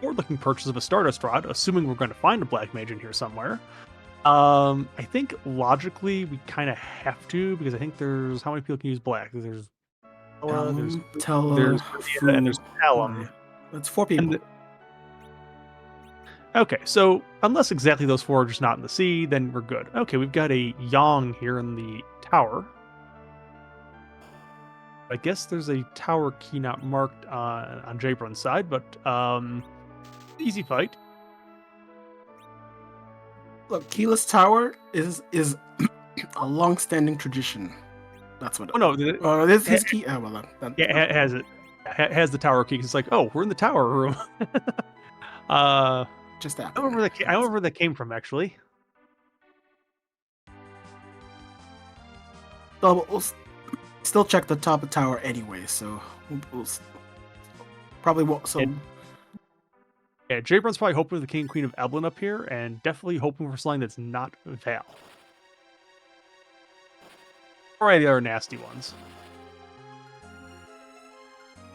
forward-looking purchase of a Stardust Rod, assuming we're going to find a black mage in here somewhere. I think logically we kind of have to, because I think there's how many people can use black? There's Tella, there's and there's Talum. That's 4 people. Okay, so unless exactly those 4 are just not in the sea, then we're good. Okay, we've got a Yang here in the tower. I guess there's a tower key not marked on Jabrun's side, but easy fight. Look, keyless tower is a long-standing tradition. That's what. Oh no! This his key. Oh well, it has it. Has the tower key. It's like, oh, we're in the tower room. Just that. I remember where that came from, actually. We'll still check the top of the tower anyway, so we'll probably won't. So yeah, Jabrun's probably hoping for the King and Queen of Eblin up here, and definitely hoping for something that's not Val. Or any of the other nasty ones.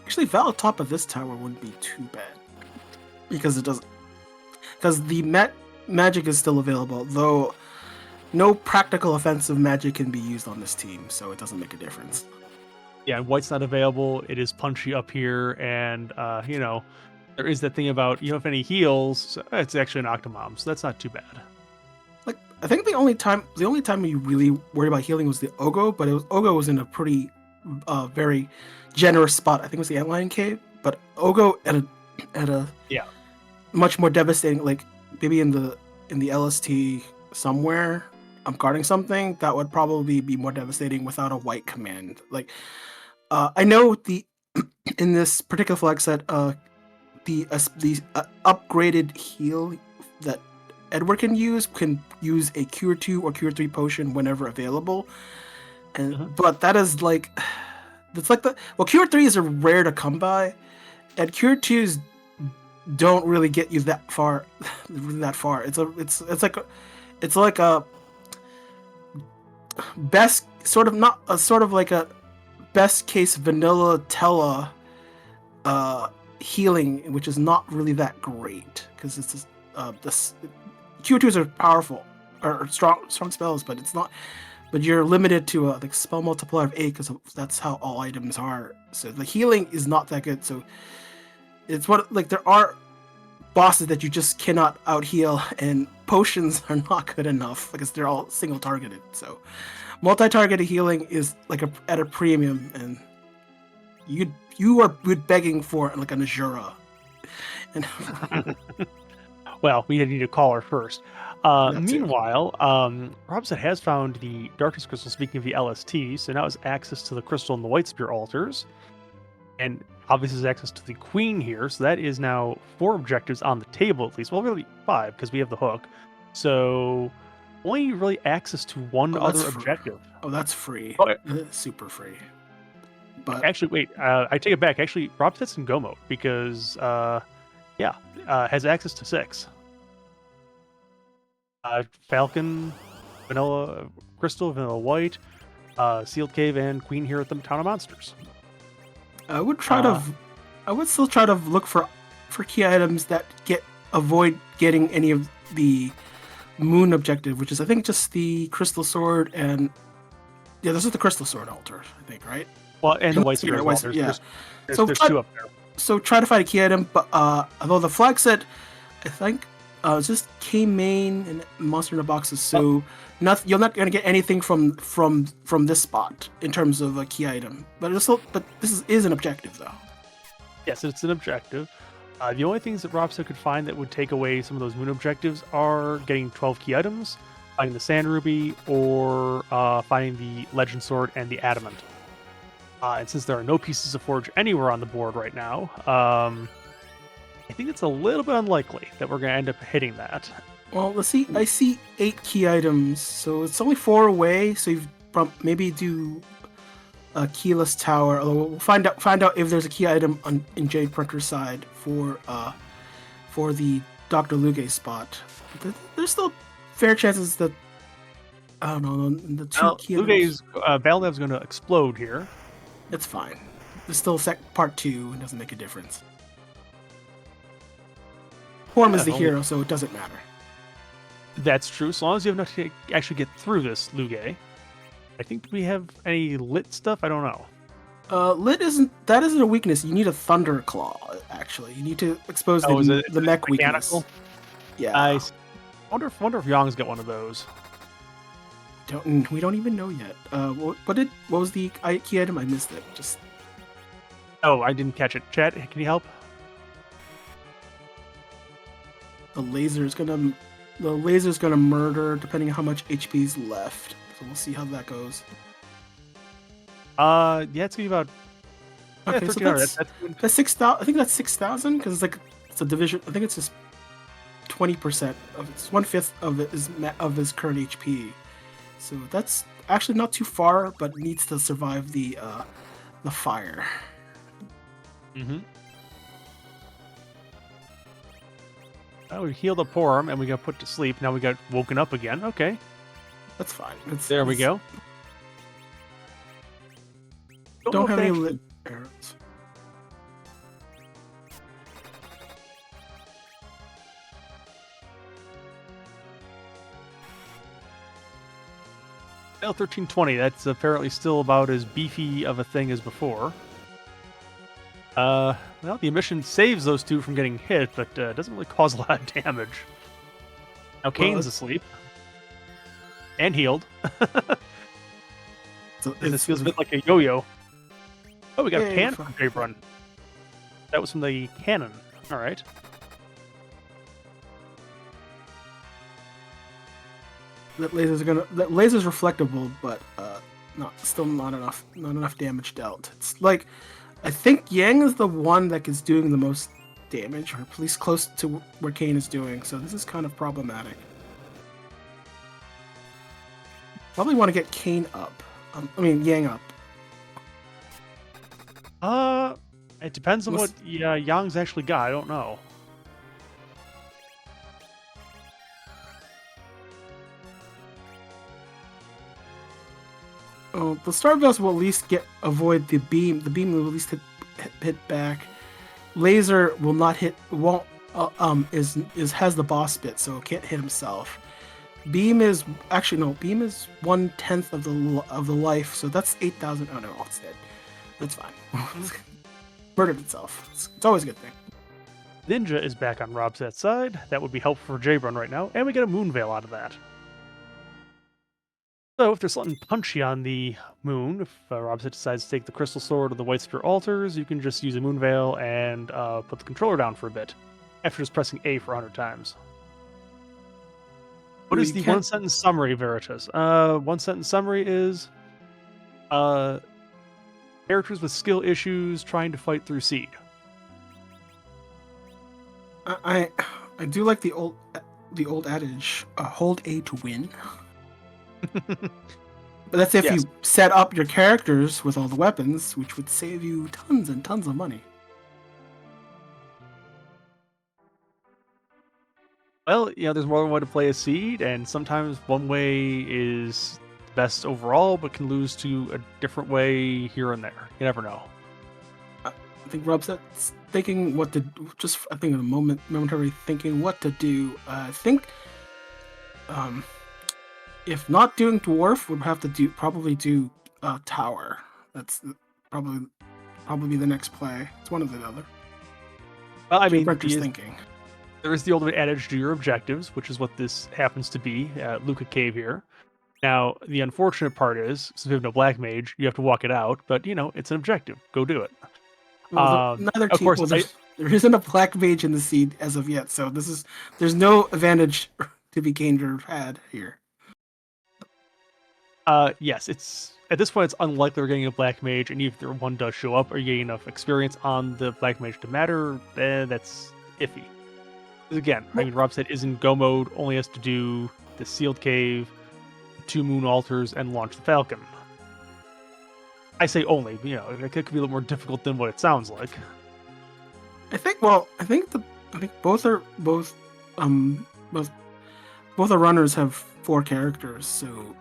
Actually, Val at top of this tower wouldn't be too bad, because it doesn't. Because the magic is still available, though no practical offensive magic can be used on this team, so it doesn't make a difference. Yeah, white's not available. It is punchy up here, and there is that thing about if any heals, it's actually an Octomom, so that's not too bad. Like I think the only time we really worried about healing was the Ogo, but Ogo was in a pretty very generous spot. I think it was the Antlion Cave, but Ogo at a much more devastating, like maybe in the LST somewhere. I'm guarding something that would probably be more devastating without a white command. Like I know in this particular flag set, the upgraded heal that Edward can use a Cure 2 or Cure 3 potion whenever available, and but that is like Cure 3 is a rare to come by, and Cure 2s don't really get you that far. It's like a best sort of like a best case vanilla Tella healing, which is not really that great, because it's this Q2s are powerful or strong spells, but it's not. But you're limited to a spell multiplier of 8, because that's how all items are. So the healing is not that good. So it's there are bosses that you just cannot out heal, and potions are not good enough because they're all single targeted. So multi-targeted healing is at a premium, and you are begging for like an Azura. And well, we need to call her first. That too. Meanwhile, Robson has found the Darkness Crystal, speaking of the LST, so now has access to the crystal and the White Spear altars, and obviously has access to the Queen here, so that is now 4 objectives on the table at least. Well, really 5, because we have the hook. So, only really access to one other objective. Oh, that's free. Oh, Super free. But actually, wait, I take it back. Actually, Robson's in go mode, because, has access to 6. Falcon, Vanilla Crystal, Vanilla White, Sealed Cave, and Queen here at the Town of Monsters. I would still try to look for key items that avoid getting any of the moon objective, which is I think just the crystal sword and this is the crystal sword altar, I think, right? Well, and the White Spear as well. There's so 2 up there. So try to find a key item, but although the flag set, I think it's just K main and monster in the boxes, so you're not gonna get anything from this spot in terms of a key item. But this is an objective though. Yes, it's an objective. The only things that Robson could find that would take away some of those moon objectives are getting 12 key items, finding the Sand Ruby, or finding the Legend Sword and the Adamant. And since there are no pieces of Forge anywhere on the board right now, I think it's a little bit unlikely that we're going to end up hitting that. Well, let's see. I see 8 key items, so it's only 4 away. So you've maybe do a keyless tower. Although we'll find out if there's a key item in Jade Printer's side for the Dr. Luge spot. There's still fair chances that I don't know the 2 key Luge's Valnev's going to explode here. It's fine. There's still part 2. It doesn't make a difference. Form is the hero, so it doesn't matter. That's true. So long as you have enough to actually get through this, Luge. I think, do we have any lit stuff? I don't know. Lit isn't a weakness. You need a Thunder Claw, actually. You need to expose the mech weakness. Yeah. I wonder if Yong's got one of those. We don't even know yet. What was the key item? I missed it. Oh, I didn't catch it. Chat, can you help? The laser's gonna murder depending on how much HP is left. So we'll see how that goes. Yeah, it's gonna be about. Okay, so that's 6,000. I think that's 6,000 because it's a division. I think it's just 20% of it's 1/5 of his current HP. So that's actually not too far, but needs to survive the fire. Mm-hmm. We healed a poor arm and we got put to sleep. Now we got woken up again. Okay. That's fine. There we go. Don't have any lit arrows. L1320, that's apparently still about as beefy of a thing as before. Well, the emission saves those 2 from getting hit, but doesn't really cause a lot of damage. Now Kane's asleep. And healed. So this feels a bit like a yo-yo. Oh, we got a pan from Grave Run. That was from the cannon. Alright. That laser's reflectable, but still not enough damage dealt. It's like I think Yang is the one that is doing the most damage, or at least close to where Kane is doing. So this is kind of problematic. Probably want to get Kane up. Yang up. It depends on what Yang's actually got. I don't know. Oh, the Star Vessel will at least avoid the beam. The beam will at least hit back. Laser will not hit. Won't has the boss bit, so it can't hit himself. Beam is actually no. Beam is 1/10 of the life, so that's 8,000. Oh no, it's dead. That's fine. Murdered itself. It's always a good thing. Ninja is back on Rob's side. That would be helpful for J-Run right now, and we get a Moon Veil out of that. So if there's something punchy on the moon, if Robset decides to take the Crystal Sword or the White Spear Altars, you can just use a Moon Veil and put the controller down for a bit, after just pressing A for 100 times. What is You the can't- one-sentence summary, Veritas? One-sentence summary is uh, characters with skill issues trying to fight through seed. I do like the old adage, hold A to win. But that's if Yes. you set up your characters with all the weapons, which would save you tons and tons of money. Well, there's more than one way to play a seed, and sometimes one way is best overall, but can lose to a different way here and there. You never know. I think Rob's thinking what to I think in a momentary thinking what to do. I think, if not doing dwarf, we'd have to probably do tower. That's probably the next play. It's one of the other. Well, I mean, Brenter's thinking. there is the ultimate adage to your objectives, which is what this happens to be at Luca Cave here. Now, the unfortunate part is, since we have no black mage, you have to walk it out, but, it's an objective. Go do it. Well, neither of team. course, Well, there isn't a black mage in the seed as of yet, so there's no advantage to be gained or had here. Yes, at this point it's unlikely we're getting a black mage, and even if one does show up, or you getting enough experience on the black mage to matter, that's iffy. Again, I mean, Rob said isn't go mode, only has to do the sealed cave, 2 moon altars, and launch the falcon. I say only, but, it could be a little more difficult than what it sounds like. I think both our runners have 4 characters, so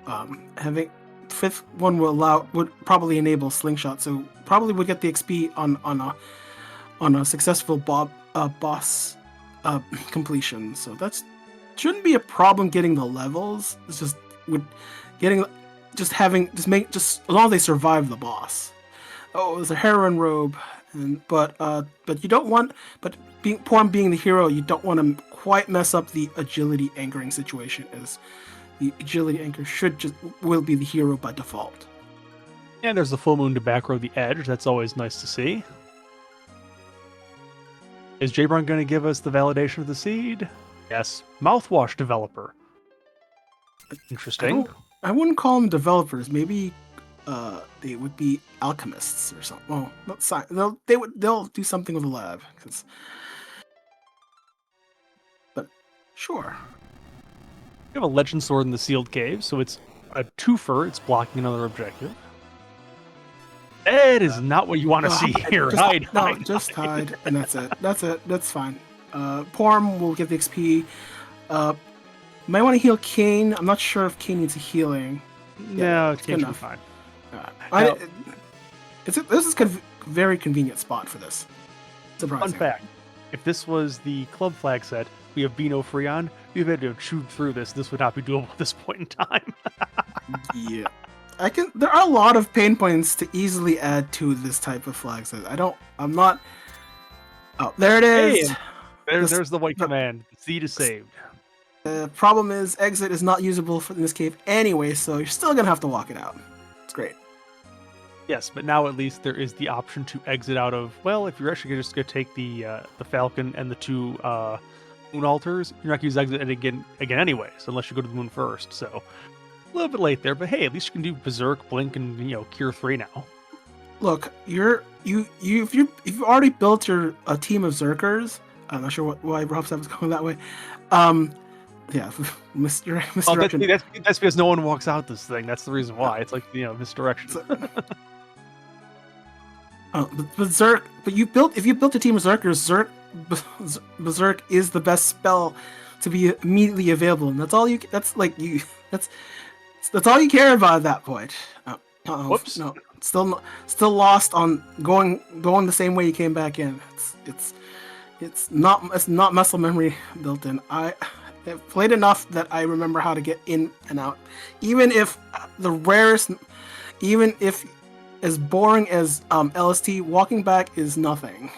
having fifth one would probably enable slingshot, so probably would get the XP on a successful boss completion. So that's shouldn't be a problem getting the levels. It's just as long as they survive the boss. Oh, it was a heroine robe, but you don't want, being the hero, you don't want to quite mess up the agility anchoring situation, as the agility anchor will be the hero by default. And there's the full moon to back row the edge. That's always nice to see. Is Jabron going to give us the validation of the seed? Yes. Mouthwash developer. Interesting. I wouldn't call them developers. Maybe they would be alchemists or something. Well, not science. They'll do something with the lab. But sure. We have a legend sword in the sealed cave, so it's a twofer. It's blocking another objective. That is not what you want to see here. Just hide, and that's it. That's fine. Porm will get the XP. Might want to heal Kane. I'm not sure if Kane needs a healing. No, Kane should be fine. This is a very convenient spot for this. Surprising. Fun fact: if this was the club flag set, we have Beano Freon. We've had to have chewed through this. This would not be doable at this point in time. Yeah. There are a lot of pain points to easily add to this type of flag set. I'm not. Oh, there it is. Hey, there's the white command. Seed is saved. The problem is exit is not usable in this cave anyway, so you're still gonna have to walk it out. It's great. Yes, but now at least there is the option to exit out of. Well, if you're actually just gonna take the falcon and the 2 moon altars, you're not gonna use exit again anyway. So unless you go to the moon first, so a little bit late there. But hey, at least you can do Berserk, Blink, and Cure 3 now. Look, if you've already built a team of Zerkers, I'm not sure why Rob was going that way. Yeah, misdirection. That's because no one walks out this thing. That's the reason why. It's like, misdirection. But if you built a team of Zerkers, Berserk is the best spell to be immediately available, and that's all you care about at that point. Whoops. No, still lost on going the same way you came back in. It's not muscle memory built in. I've played enough that I remember how to get in and out. Even if as boring as LST, walking back is nothing.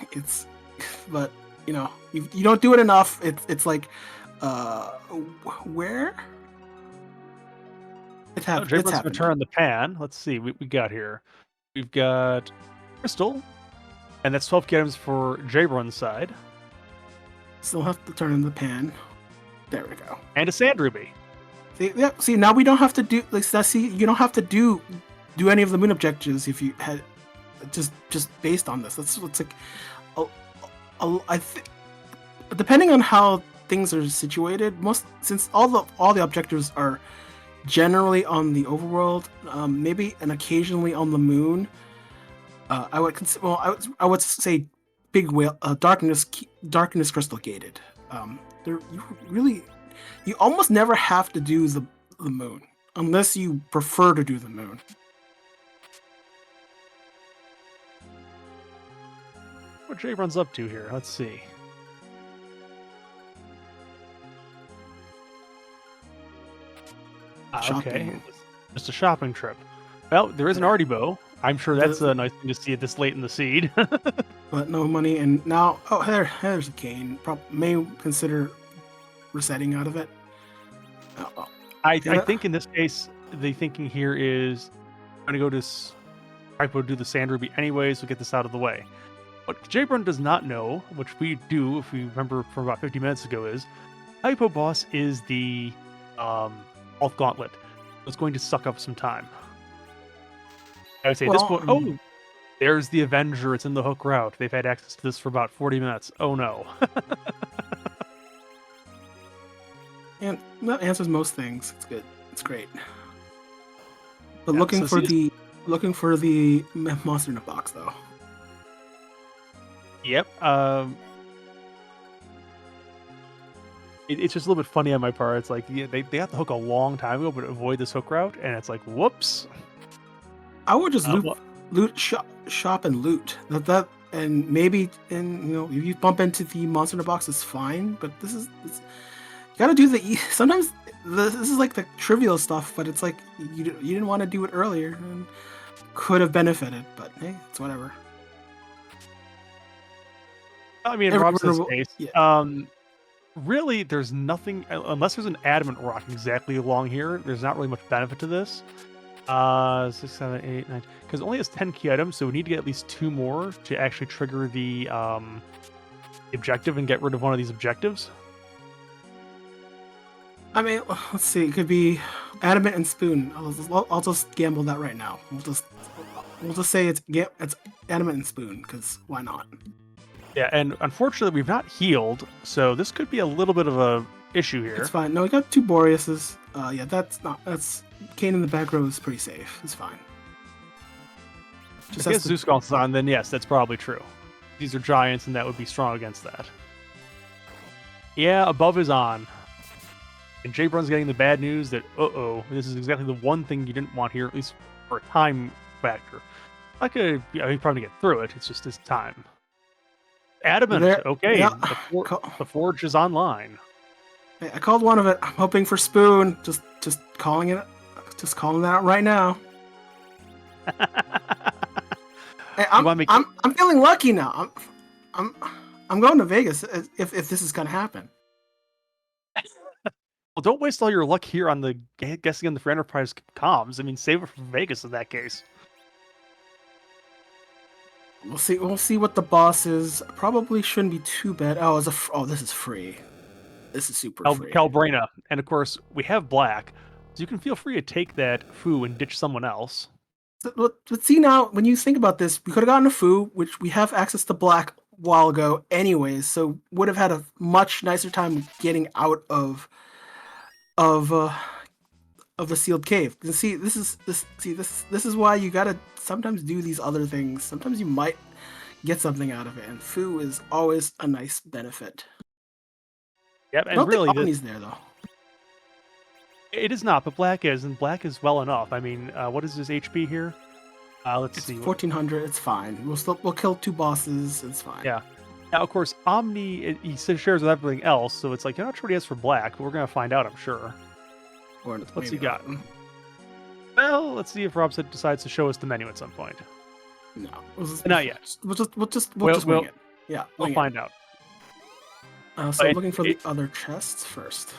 But you don't do it enough. It's like, where? It's happened. Jabron's gonna turn the pan. Let's see. We got here. We've got Crystal, and that's 12 items for Jabron's side. Still have to turn in the pan. There we go. And a Sand Ruby. See, now we don't have to do like see. You don't have to do any of the moon objectives if you had just based on this. That's what's like. I think depending on how things are situated, since all the objectives are generally on the overworld, maybe and occasionally on the moon. I would consider. Well, I would say big whale, darkness crystal gated. You almost never have to do the moon unless you prefer to do the moon. What Jay runs up to here? Let's see. Okay, just a shopping trip. Well, there is an arty bow. I'm sure that's a nice thing to see at this late in the seed. But no money, and now there's a cane. May consider resetting out of it. I think in this case, the thinking here is I'm going to go to Hypo do the sand ruby anyways. We'll get this out of the way. What Jaybrun does not know, which we do if we remember from about 50 minutes ago, is Hypo boss is the Health Gauntlet. It's going to suck up some time. I would say at this point, there's the Avenger. It's in the hook route. They've had access to this for about 40 minutes. Oh no. And that answers most things. It's good. It's great. But looking for the monster in a box though. Yep. It's just a little bit funny on my part. It's like they got the hook a long time ago, but avoid this hook route, and it's like whoops. I would just shop and loot that, and maybe if you bump into the monster in a box, it's fine. But you gotta do sometimes this is like the trivial stuff, but it's like you didn't want to do it earlier and could have benefited. But hey, it's whatever. I mean, in Robson's case, really, there's nothing unless there's an adamant rock exactly along here. There's not really much benefit to this. 6, 7, 8, 9. Because it only has 10 key items, so we need to get at least 2 more to actually trigger the objective and get rid of one of these objectives. I mean, let's see. It could be adamant and spoon. I'll just gamble that right now. We'll just say it's adamant and spoon because why not? Yeah, and unfortunately, we've not healed, so this could be a little bit of a issue here. It's fine. No, we got 2 Boreases. That's Kane in the back row is pretty safe. It's fine. If Zeus Gauntlet's on, then yes, that's probably true. These are giants, and that would be strong against that. Yeah, above is on. And Jaybrun's getting the bad news that, this is exactly the one thing you didn't want here, at least for a time factor. He'd probably get through it. It's just his time. Adamant. Okay, yeah. The forge is online. I called one of it. I'm hoping for spoon. Just calling it. Just calling that out right now. Hey, I'm feeling lucky now. I'm going to Vegas if this is gonna happen. Well, don't waste all your luck here on the guessing on the Free Enterprise comms. I mean, save it for Vegas in that case. We'll see what the boss is. Probably shouldn't be too bad. This is free. This is super free. Calbrena. And of course, we have black, so you can feel free to take that foo and ditch someone else. But see now, when you think about this, we could have gotten a foo, which we have access to black a while ago anyways, so would have had a much nicer time getting out of the sealed cave. See, this is why you gotta sometimes do these other things. Sometimes you might get something out of it, and foo is always a nice benefit. Yep, and I don't really, think Omni's there though. It is not, but black is, and black is well enough. I mean, what is his HP here? Let's see. 1400. It's fine. We'll kill 2 bosses. It's fine. Yeah. Now, of course, Omni he shares with everything else, so it's like you're not sure what he has for black, but we're gonna find out, I'm sure. What's he got? Well, let's see if Robson decides to show us the menu at some point. No, not yet. We'll just wing it. Yeah, we'll find out. So looking for the other chests first.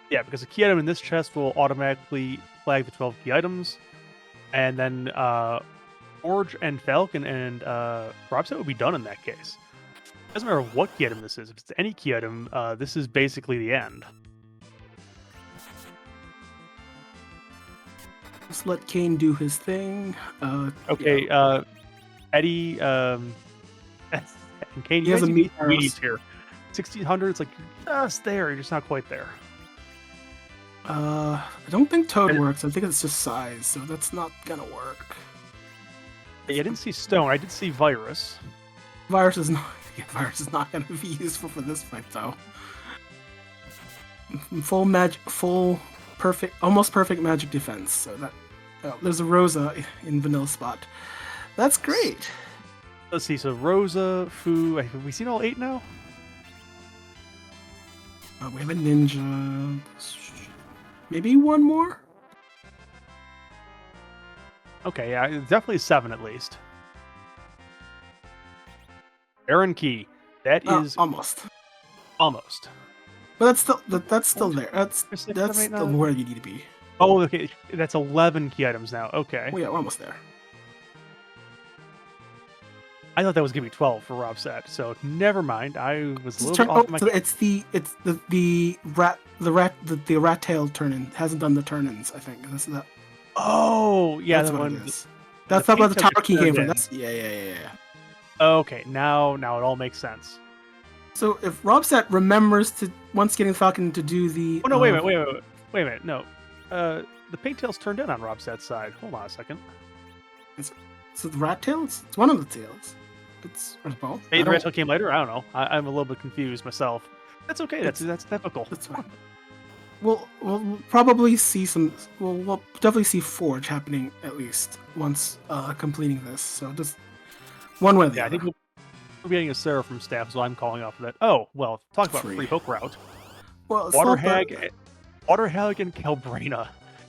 Yeah, because a key item in this chest will automatically flag the 12 key items, and then Forge and Falcon and Robson will be done in that case. Doesn't matter what key item this is. If it's any key item, this is basically the end. Just let Kane do his thing. Okay, Eddie, and Kane, He you has guys a need meat weedies here. 1600, it's like you're just there, you're just not quite there. I don't think Toad And- works. I think it's just size, so that's not gonna work. Yeah, I didn't see Stone, I did see Virus. Virus is not. Yeah, Virus is not gonna be useful for this fight though. Full perfect, almost perfect magic defense. So that there's a Rosa in vanilla spot. That's great. Let's see, so Rosa, Fu, have we seen all 8 now? We have a ninja. Maybe one more. Okay, yeah, definitely 7 at least. Baron Key, that is Almost. almost. But that's still there. That's still where you need to be. Oh, okay, that's 11 key items now. Okay, Oh yeah, we're almost there. I thought that was gonna be 12 for Rob set, so never mind. I was a little bit off my. So it's the rat tail turn in hasn't done the turn ins. I think that's that. Oh, yeah, That's the what one. it is. That's not where the pink tower key turned came from. in. That's yeah. Okay, now it all makes sense. So if Robsat remembers to once getting Falcon to do the Oh no, wait a minute, no. The pigtail's turned in on Rob set's side. Hold on a second. So the rat tail, it's one of the tails. It's or both. Maybe the rat tail came later. I don't know. I'm a little bit confused myself. That's okay. That's typical. That's fine. We'll probably see some. We'll definitely see Forge happening at least once completing this. So just one way or the Yeah, I other. think we're getting a Seraphim staff, so I'm calling off of that. Oh well, talk about Free. free hook route. Well, it's Water not that- Hag and Calbrina.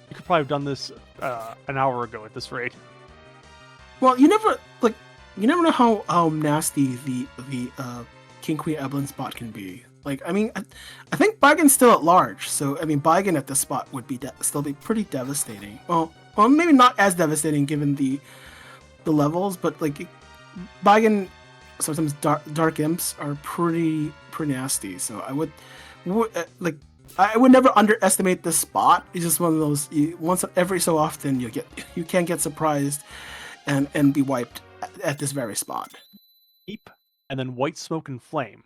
You could probably have done this an hour ago at this rate. Well, you never know how nasty the King Queen Evelyn spot can be. Like, I mean, I think Baigen's still at large, so I mean, Baigen at this spot would still be pretty devastating. Well, maybe not as devastating given the levels, but like Baigen, sometimes dark imps are pretty nasty. So I would never underestimate this spot. It's just one of those. Once every so often you can get surprised and be wiped at this very spot. Keep and then White Smoke and Flame.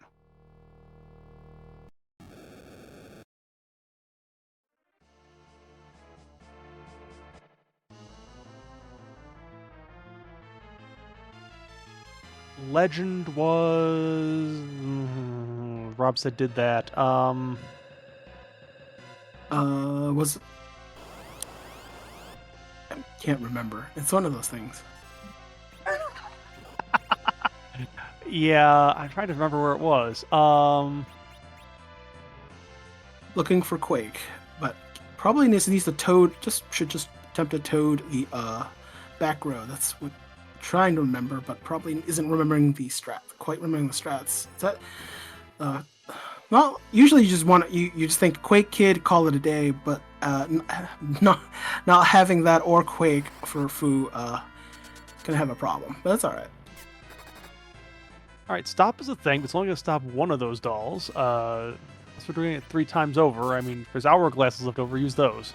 Legend was Rob said did that. Was I can't remember. It's one of those things. Yeah, I'm trying to remember where it was. Looking for Quake, but probably needs to Toad. Should just attempt to Toad the back row. That's what I'm trying to remember, but probably isn't remembering the strat. Quite remembering the strats. Is that well, usually you just want you just think Quake Kid, call it a day, but not having that or Quake for Fu gonna have a problem. But that's all right. All right, stop is a thing, but it's only going to stop one of those dolls. So we're doing it 3 times over. I mean, if there's hourglasses left over, use those.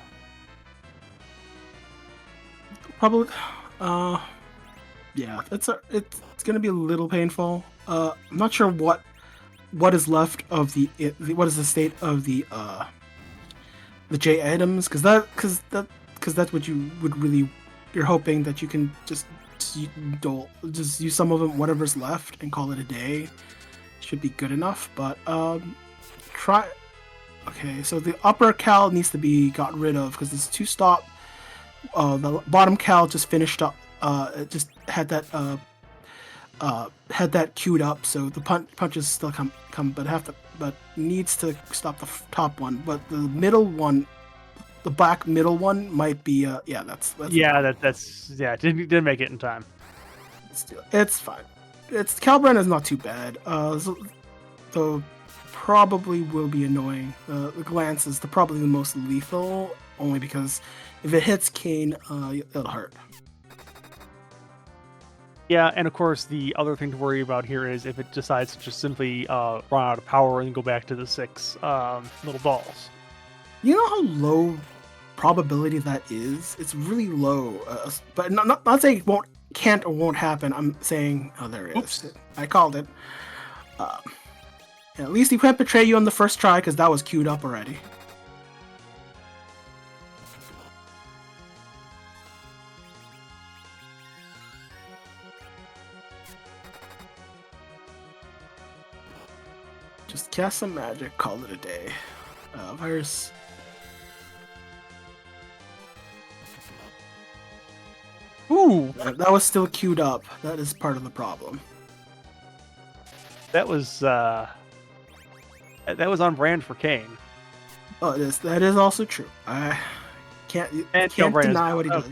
Probably, yeah. It's gonna be a little painful. I'm not sure what is left of what is the state of the J items, because that's what you would really. You're hoping that you can just use some of them, whatever's left, and call it a day. Should be good enough, but try. Okay, so the upper cal needs to be got rid of because it's 2-stop. The bottom cal just finished up. It just had that queued up, so the punches still come, but needs to stop the top one. But the middle one, the black middle one, might be that's didn't make it in time. It's fine. Calbren is not too bad. Though probably will be annoying. The glance is probably the most lethal, only because if it hits Kane, it'll hurt. Yeah, and of course the other thing to worry about here is if it decides to just simply run out of power and go back to the 6 little dolls. You know how low probability that is, it's really low. But not saying it can't or won't happen. I'm saying, oh, there it is. Oops. I called it. At least he can't betray you on the first try because that was queued up already. Just cast some magic, call it a day. Virus. Ooh, That was still queued up. That is part of the problem. that was on brand for Kane. Oh, it is. That is also true. I can't deny what he does.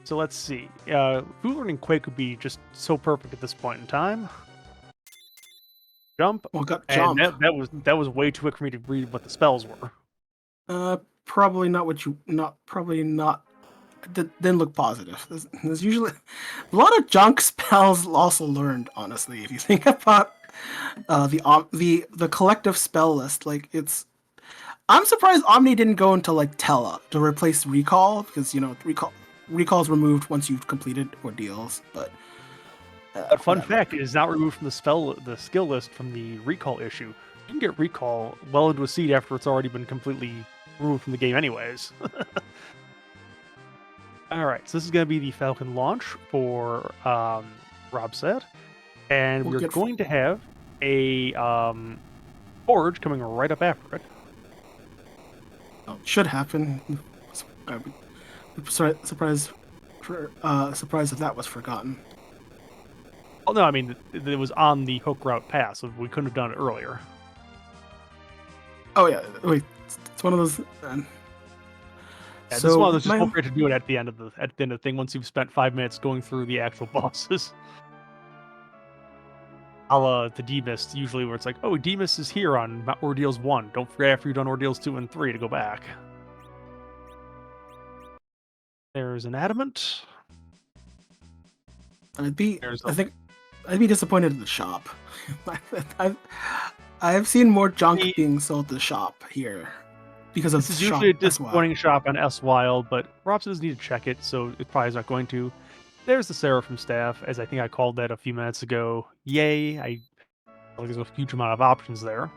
So let's see. Food Learning Quake would be just so perfect at this point in time. Jump. Well, got And jump. that was way too quick for me to read what the spells were. Probably not what you probably not. Didn't look positive. There's usually a lot of junk spells also learned. Honestly, if you think about the collective spell list, like I'm surprised Omni didn't go into like Tella to replace Recall because Recall's removed once you've completed ordeals. But fun fact, it is not removed from the skill list from the Recall issue. You can get Recall well into a seed after it's already been completely removed from the game anyways. Alright, so this is going to be the Falcon launch for Rob said. And we're going to have a Forge coming right up after it. Oh, should happen. Surprised if that was forgotten. Oh no, I mean, it was on the Hook Route Pass, so we couldn't have done it earlier. Oh yeah, wait, it's one of those. Yeah, so this one was just so great to do it at the end of the thing once you've spent 5 minutes going through the actual bosses. A la the D-Mist, usually where it's like, oh, D-Mist is here on Ordeals 1. Don't forget after you've done Ordeals 2 and 3 to go back. There's an Adamant. I'd be disappointed in the shop. I've seen more junk being sold to the shop here because of this is usually a disappointing shop on S Wild, but Robson doesn't need to check it, so it probably is not going to. There's the Seraphim staff, as I think I called that a few minutes ago. Yay! I feel like there's a huge amount of options there.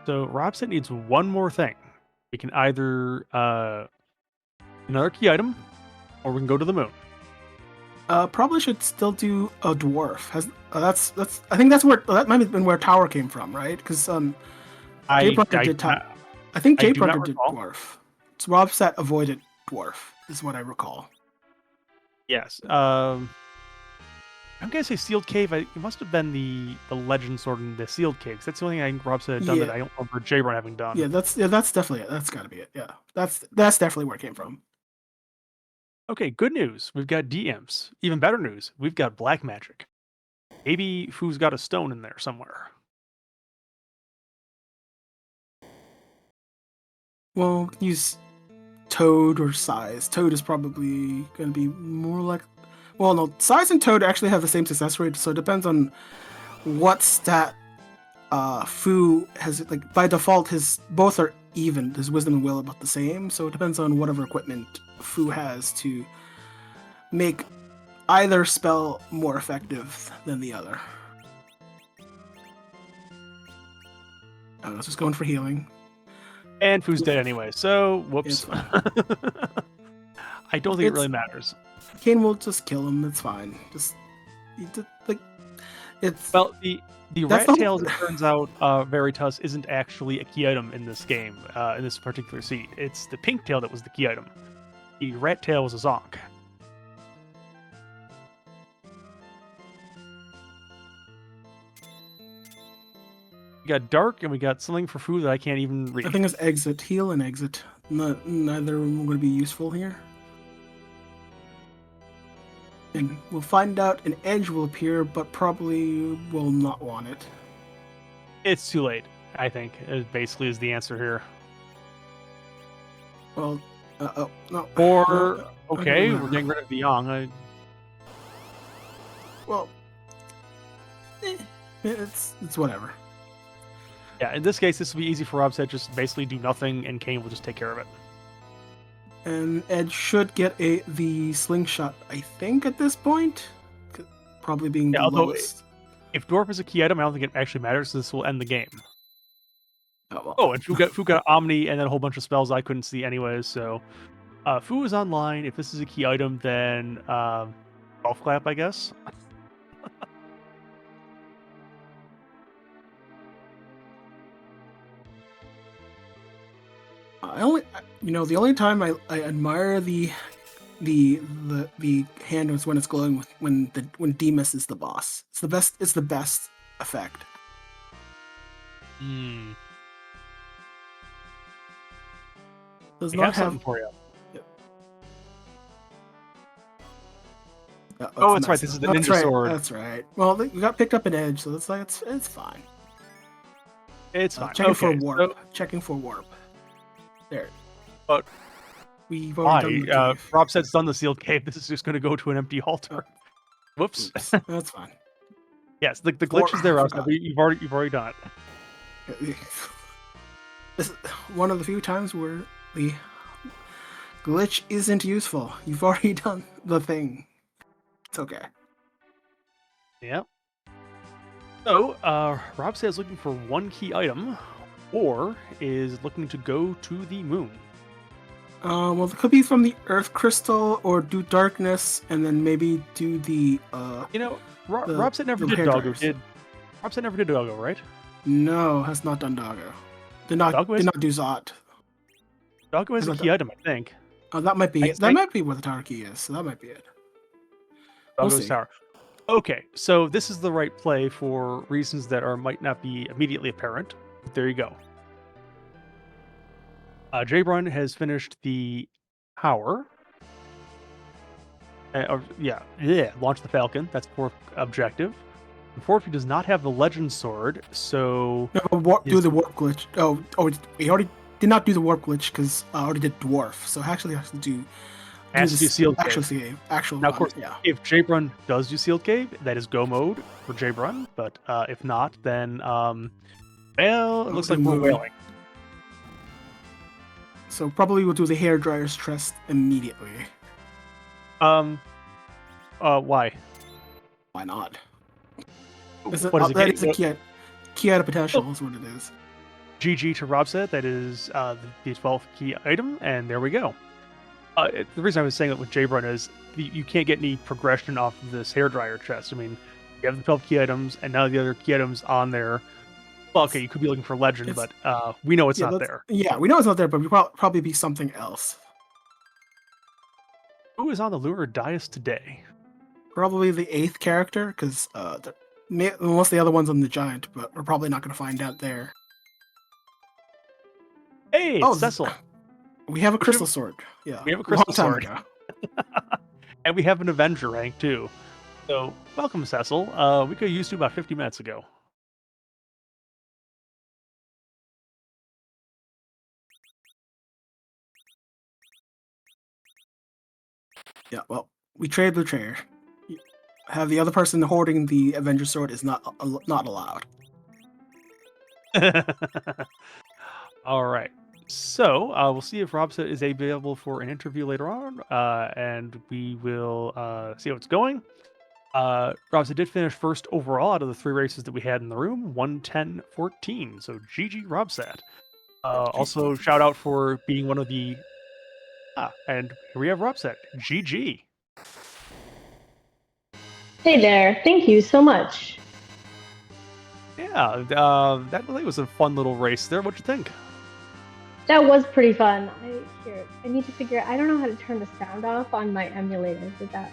So Robson needs one more thing. We can either another key item, or we can go to the moon. Probably should still do a dwarf. I think that might have been where Tower came from, right? Because I think Jay Brunner did dwarf. So Rob Set avoided dwarf, is what I recall. Yes. I'm gonna say Sealed Cave. It must have been the Legend Sword in the Sealed Cave. That's the only thing I think Rob Set had done that I don't remember Jay Brunner having done. Yeah, that's definitely it. That's got to be it. Yeah, that's definitely where it came from. Okay, good news. We've got DMs. Even better news. We've got black magic. Maybe Foo's got a stone in there somewhere. Well, use Toad or Size. Toad is probably going to be more like... Well, no, Size and Toad actually have the same success rate, so it depends on what stat Foo has. Like, by default, both are even. His Wisdom and Will are about the same, so it depends on whatever equipment Foo has to make either spell more effective than the other. I was just going for healing. And Foo's dead anyway, so whoops. I don't think it really matters. Kane will just kill him. It's fine. Well, the rat tail, as it turns out, Veritas isn't actually a key item in this game, in this particular seed. It's the pink tail that was the key item. The rat tail was a zonk. We got dark, and we got something for food that I can't even read. I think it's exit, heal, and exit. Neither of them are going to be useful here. And we'll find out an edge will appear, but probably will not want it. It's too late, I think, basically is the answer here. Well, no. Or, okay, we're getting rid of the Yang. Well, it's whatever. Yeah, in this case, this will be easy for Rob said. Just basically do nothing, and Kane will just take care of it. And Ed should get the slingshot, I think, at this point. Probably being the although lowest. If Dwarf is a key item, I don't think it actually matters, so this will end the game. Oh, well. And Fu got Omni and then a whole bunch of spells I couldn't see anyways, so... Fu is online. If this is a key item, then golf clap, I guess. The only time I admire the hand is when it's glowing when Demas is the boss. It's the best. It's the best effect. Does not have something for you. Yep. That's right. This is the ninja sword. That's right. Well, we got picked up an edge, so it's like it's fine. It's fine. Checking for warp. Checking for warp. There. But we've already done Rob said it's done the sealed cave. This is just going to go to an empty altar. Whoops. That's fine. Yes, the glitch is there. You've already done it. This is one of the few times where the glitch isn't useful. You've already done the thing. It's okay. Yeah. So, Rob says looking for one key item, or is looking to go to the moon. Well, it could be from the Earth Crystal, or do Darkness, and then maybe do the. Rob said never did Doggo. Rob said never did Doggo, right? No, has not done Doggo. Did not do Zot. Doggo is a key item, I think. Oh, that might be it. That might be where the tower key is. So that might be it. Doggo's tower. Okay, so this is the right play for reasons that might not be immediately apparent. But there you go. J-Brun has finished the tower. Launch the Falcon. That's fourth objective. Unfortunately, does not have the Legend Sword, so... No, do the warp glitch. Oh, he already did not do the warp glitch because I already did Dwarf, so actually has to do Sealed Cave. Now, of course, if J-Brun does do Sealed Cave, that is go mode for J-Brun, but if not, then, it looks like we're wailing. So probably we'll do the Hairdryer's Trust immediately. Why? Why not? What is that is a key item potential is what it is. GG to Robset, that is the 12th key item, and there we go. The reason I was saying that with J-Brun is you can't get any progression off of this hairdryer chest. I mean, you have the 12 key items, and now the other key items on there. Well, okay, you could be looking for Legend, but we know it's not there. Yeah, we know it's not there, but we probably be something else. Who is on the Lure Dais today? Probably the 8th character, because unless the other one's on the Giant, but we're probably not going to find out there. Hey, Cecil. We have a crystal sword. Yeah, we have a crystal sword. And we have an Avenger rank, too. So, welcome, Cecil. We could have used you about 50 minutes ago. Yeah, well, we trade the chair. Have the other person hoarding the Avenger sword is not allowed. All right. So we'll see if Robset is available for an interview later on, and we will see how it's going. Robset did finish first overall out of the 3 races that we had in the room, 110-14. So GG Robset. Also, shout out for being one of the... and here we have Robset. GG. Hey there. Thank you so much. Yeah, that really was a fun little race there. What'd you think? That was pretty fun. I need to figure out... I don't know how to turn the sound off on my emulator. Did that...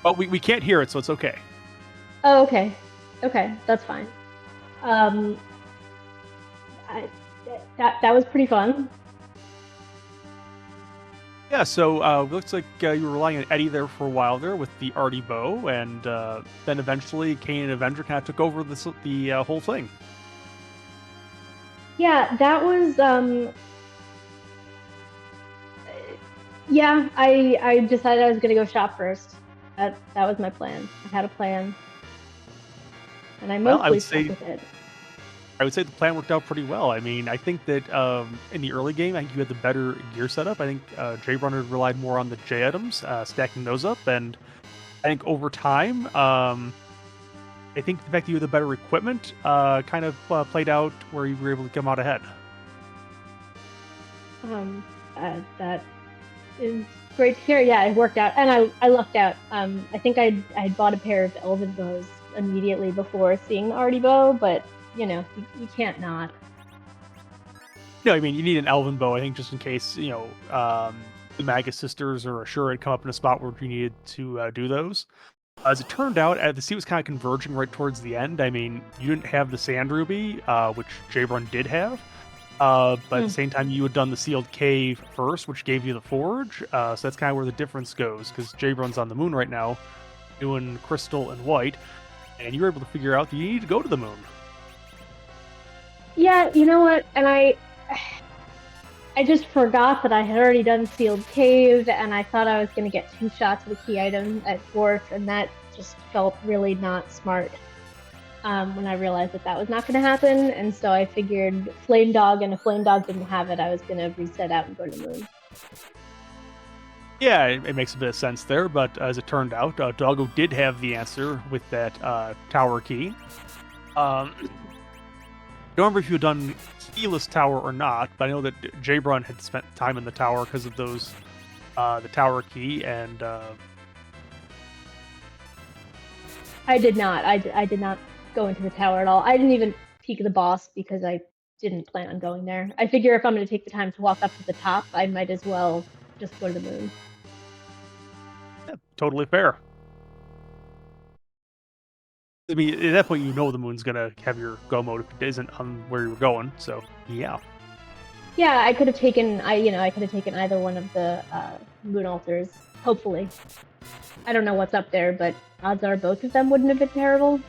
Well, we can't hear it, so it's okay. Oh, okay. Okay, that's fine. That was pretty fun. Yeah, so looks like you were relying on Eddie there for a while there with the arty bow, and then eventually Kane and Avenger kind of took over the whole thing. Yeah, that was... Yeah, I decided I was going to go shop first. That was my plan. I had a plan. And I mostly stuck with it. I would say the plan worked out pretty well. I mean, I think that in the early game, I think you had the better gear setup. I think J-Runner relied more on the J items, stacking those up, and I think over time, I think the fact that you had the better equipment kind of played out where you were able to come out ahead. That is great to hear. Yeah, it worked out, and I lucked out. I think I'd bought a pair of Elven bows immediately before seeing the Artie bow, but you can't not. No, I mean, you need an Elven bow, I think, just in case, the Magus sisters or Ashura had come up in a spot where you needed to do those. As it turned out, the sea was kind of converging right towards the end. I mean, you didn't have the Sand Ruby, which J-Run did have. But at the same time, you had done the Sealed Cave first, which gave you the Forge. So that's kind of where the difference goes, because J-Run's on the moon right now, doing Crystal and White, and you were able to figure out that you need to go to the moon. Yeah, you know what? And I just forgot that I had already done Sealed Cave, and I thought I was going to get 2 shots of the key item at Dwarf, and that just felt really not smart when I realized that was not going to happen. And so I figured Flame Dog, and if Flame Dog didn't have it, I was going to reset out and go to the moon. Yeah, it makes a bit of sense there, but as it turned out, Doggo did have the answer with that tower key. I don't remember if you had done Keyless Tower or not, but I know that J-Brun had spent time in the tower because of those, the tower key, and I did not. I did not go into the tower at all. I didn't even peek the boss because I didn't plan on going there. I figure if I'm going to take the time to walk up to the top, I might as well just go to the moon. yeah, totally fair. I mean, at that point, the moon's gonna have your go mode if it isn't on where you were going. So, yeah. Yeah, I could have taken. I could have taken either one of the moon altars. Hopefully, I don't know what's up there, but odds are both of them wouldn't have been terrible.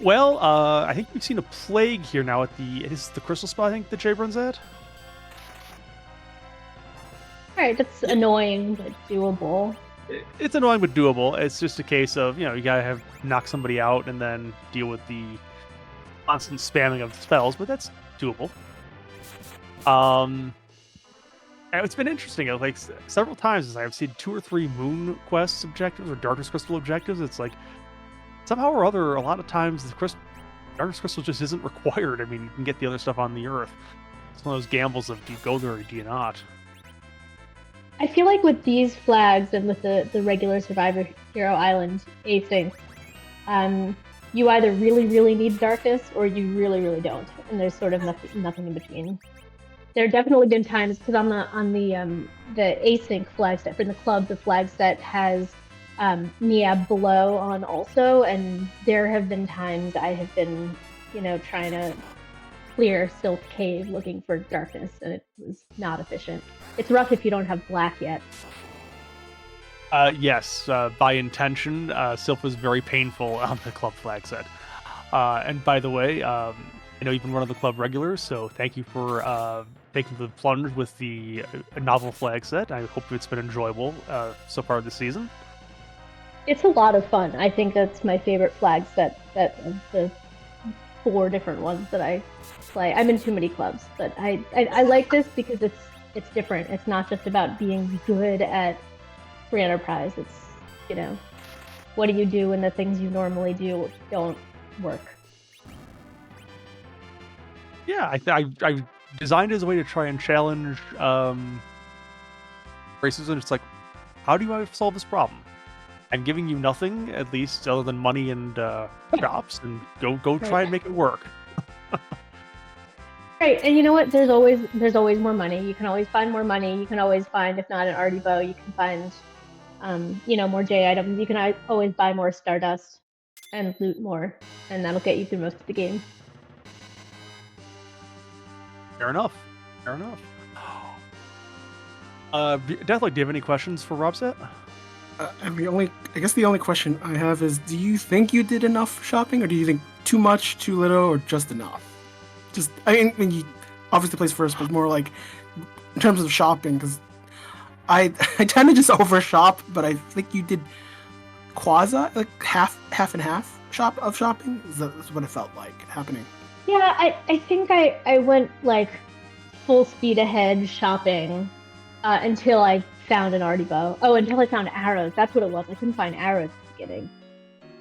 Well, I think we've seen a plague here now at is the crystal spot. I think the J-Brun's at. All right, that's annoying but doable. It's annoying but doable. It's just a case of you gotta knock somebody out and then deal with the constant spamming of spells, but that's doable. And it's been interesting. Like several times, I've seen 2 or 3 Moon Quest objectives or Darkness Crystal objectives. It's like somehow or other, a lot of times the Darkness Crystal just isn't required. I mean, you can get the other stuff on the Earth. It's one of those gambles of do you go there or do you not? I feel like with these flags and with the regular Survivor Hero Island async, you either really, really need darkness or you really, really don't, and there's sort of nothing in between. There have definitely been times because on the async flag set for the club, the flag set has Niab below on also, and there have been times I have been trying to clear Silk Cave looking for darkness, and it was not efficient. It's rough if you don't have black yet. Yes, by intention, Sylph was very painful on the club flag set. And by the way, I know you've been one of the club regulars, so thank you for taking the plunge with the novel flag set. I hope it's been enjoyable so far this season. It's a lot of fun. I think that's my favorite flag set of the 4 different ones that I play. I'm in too many clubs, but I like this because it's different. It's not just about being good at free enterprise. It's what do you do when the things you normally do don't work? Yeah, I designed it as a way to try and challenge races, and it's like, how do I solve this problem? I'm giving you nothing, at least, other than money and shops, and go try and make it work. Right, and you know what? There's always more money. You can always find more money. You can always find, if not an Artie bow, you can find, more J items. You can always buy more Stardust and loot more, and that'll get you through most of the game. Fair enough. Definitely. Do you have any questions for Robset? I guess the only question I have is, do you think you did enough shopping, or do you think too much, too little, or just enough? I mean, you obviously place first, but more like in terms of shopping, because I tend to just over shop, but I think you did quasi, like half and half shopping. That's what it felt like happening. Yeah, I think I went like full speed ahead shopping until I found an arty bow. Oh, until I found arrows. That's what it was. I couldn't find arrows at the beginning,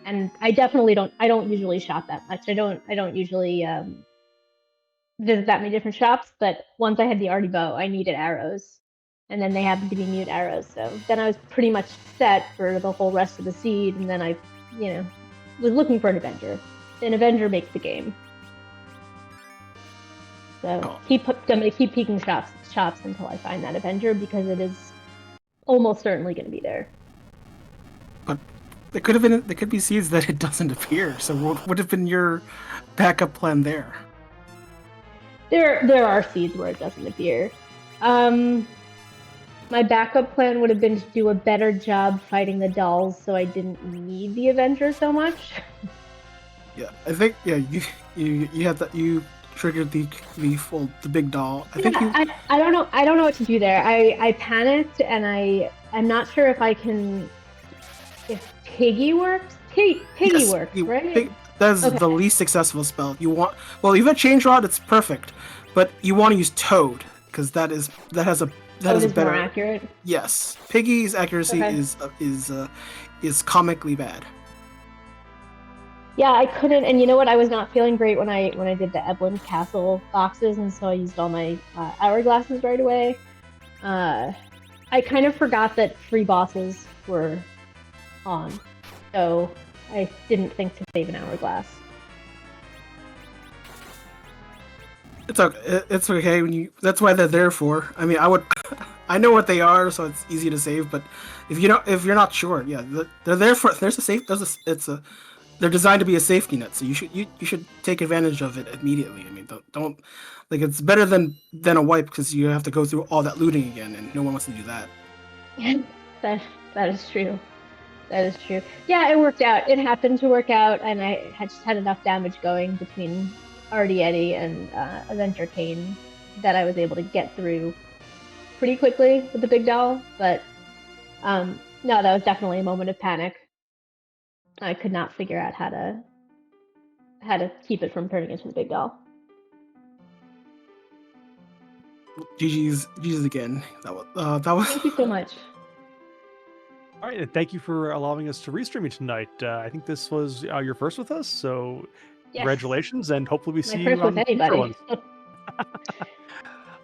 and I definitely don't. I don't usually shop that much. I don't usually visit that many different shops. But once I had the arty bow, I needed arrows, and then they happened to be mute arrows. So then I was pretty much set for the whole rest of the seed. And then I, you know, was looking for an Avenger. An Avenger makes the game. So I'm gonna keep peeking shops until I find that Avenger, because it is almost certainly gonna be there. But there could be seeds that it doesn't appear. So what would have been your backup plan there? There are seeds where it doesn't appear. My backup plan would have been to do a better job fighting the dolls, so I didn't need the Avenger so much. Yeah, I think you had that you triggered the big doll. I think I don't know what to do there. I panicked, and I'm not sure if Piggy works. Piggy works, right? That's the least successful spell. You've got Change Rod, it's perfect, but you want to use Toad because that is a better, more accurate. Yes, Piggy's accuracy is comically bad. Yeah, I couldn't, and you know what? I was not feeling great when I did the Eblin Castle boxes, and so I used all my hourglasses right away. I kind of forgot that free bosses were on, so I didn't think to save an hourglass. It's okay. It's okay that's why they're there for. I mean, I know what they are, so it's easy to save. But if you're not sure, yeah, they're there for. They're designed to be a safety net, so you should take advantage of it immediately. I mean, don't like it's better than a wipe because you have to go through all that looting again, and no one wants to do that. That is true. That is true. Yeah, it worked out. It happened to work out, and I just had enough damage going between Artie Eddie and Avenger Kane that I was able to get through pretty quickly with the big doll. But no, that was definitely a moment of panic. I could not figure out how to keep it from turning into the big doll. GG's again. That was. Thank you so much. All right, and thank you for allowing us to restream you tonight. I think this was your first with us, so yes. Congratulations, and hopefully we see you on with anybody.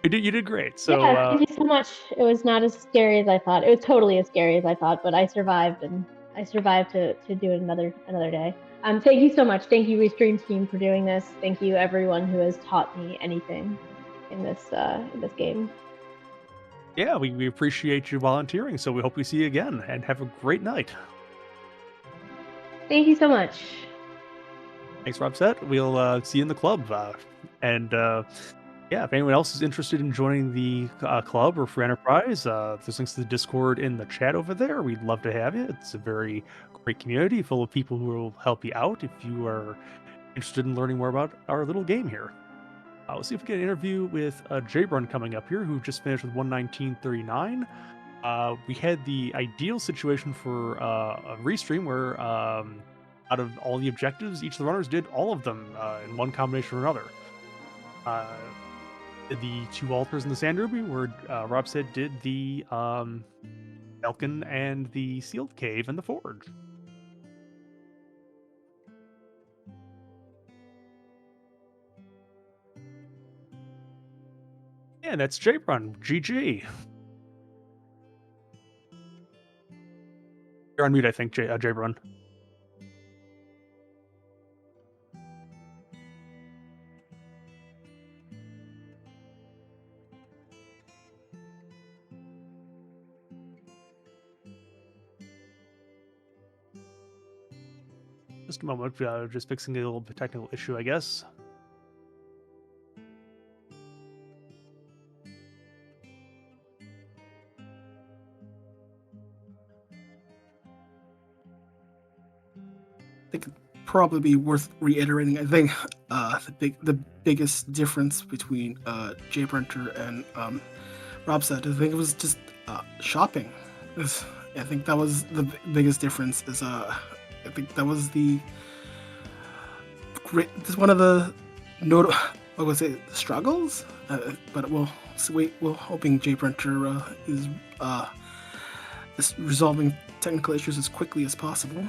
You did great. So yeah, thank you so much. It was not as scary as I thought. It was totally as scary as I thought, but I survived, and I survived to do it another day. Thank you so much. Thank you, Restream team, for doing this. Thank you, everyone who has taught me anything in this game. Yeah, we appreciate you volunteering. So we hope we see you again, and have a great night. Thank you so much. Thanks, Robset. We'll see you in the club. Yeah, if anyone else is interested in joining the club or free enterprise, there's links to the Discord in the chat over there. We'd love to have you. It's a very great community full of people who will help you out if you are interested in learning more about our little game here. We'll see if we get an interview with Jbrun coming up here, who just finished with 119.39. We had the ideal situation for a restream where out of all the objectives, each of the runners did all of them in one combination or another. The two altars in the Sand Ruby, where Rob said did the Elkin and the Sealed Cave and the Forge. Yeah, that's Jbrun. GG. You're on mute, I think, Jbrun. Just a moment, just fixing a little technical issue, I guess. I think it'd probably be worth reiterating. I think the biggest difference between Jbrunter and Robset, I think it was just shopping. I think that was the biggest difference. I think that was one of the what was it, struggles? But we're hoping Jay Brenter is resolving technical issues as quickly as possible.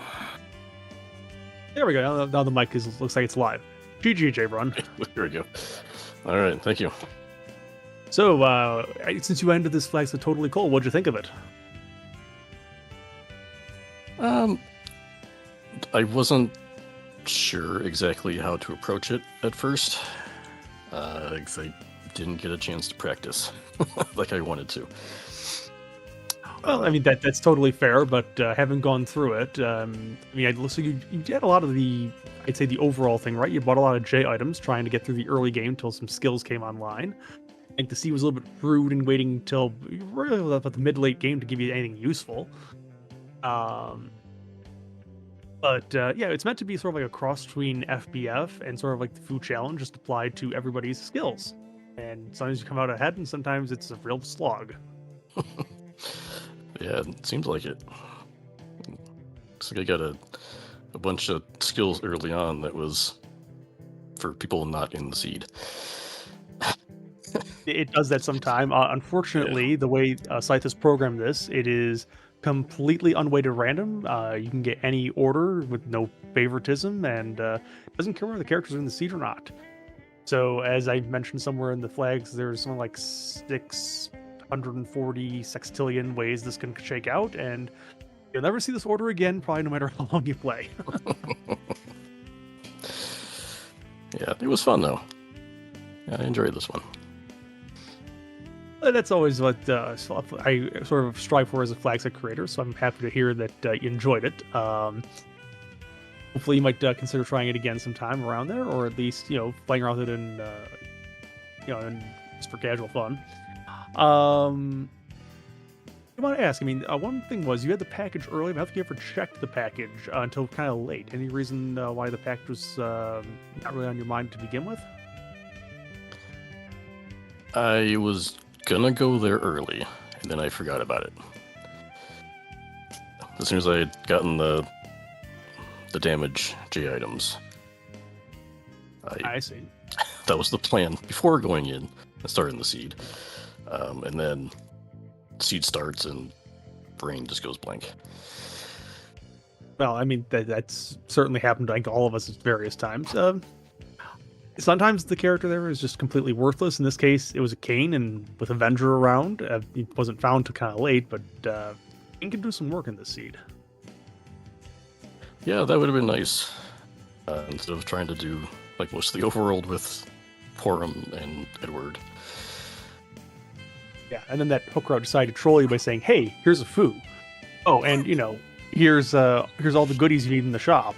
There we go. Now the mic looks like it's live. GG, Jay Brun. There we go. All right, thank you. So, since you ended this flag so totally cold, what'd you think of it? I wasn't sure exactly how to approach it at first, because I didn't get a chance to practice like I wanted to. Well, I mean that's totally fair, but having gone through it, I mean, so you had a lot of I'd say the overall thing, right? You bought a lot of J items, trying to get through the early game until some skills came online. I think the C was a little bit rude in waiting until really about the mid-late game to give you anything useful. But yeah, it's meant to be sort of like a cross between FBF and sort of like the food challenge, just applied to everybody's skills. And sometimes you come out ahead, and sometimes it's a real slog. Yeah, it seems like it. So I got a bunch of skills early on that was for people not in the seed. It does that sometime. Unfortunately, the way Scythe has programmed this, it is completely unweighted random. You can get any order with no favoritism, and it doesn't care whether the characters are in the seed or not. So, as I mentioned somewhere in the flags, there's something like 640 sextillion ways this can shake out, and you'll never see this order again, probably no matter how long you play. Yeah, it was fun though. Yeah, I enjoyed this one. That's always what I sort of strive for as a flag set creator, so I'm happy to hear that you enjoyed it. Hopefully you might consider trying it again sometime around there, or at least, playing around with it in, just for casual fun. I want to ask, I mean, one thing was you had the package early, but I don't think you ever checked the package until kind of late. Any reason why the package was not really on your mind to begin with? I was gonna go there early, and then I forgot about it. As soon as I had gotten the damage J items, I see. That was the plan before going in and starting the seed. And then seed starts and brain just goes blank. Well, I mean, that's certainly happened to, like, all of us at various times. Sometimes the character there is just completely worthless. In this case, it was a Kane, and with Avenger around, it wasn't found till kind of late, but Kane can do some work in this seed. Yeah, that would have been nice. Instead of trying to do like most of the overworld with Porum and Edward. Yeah, and then that hooker decided to troll you by saying, "Hey, here's a foo. Oh, and here's all the goodies you need in the shop."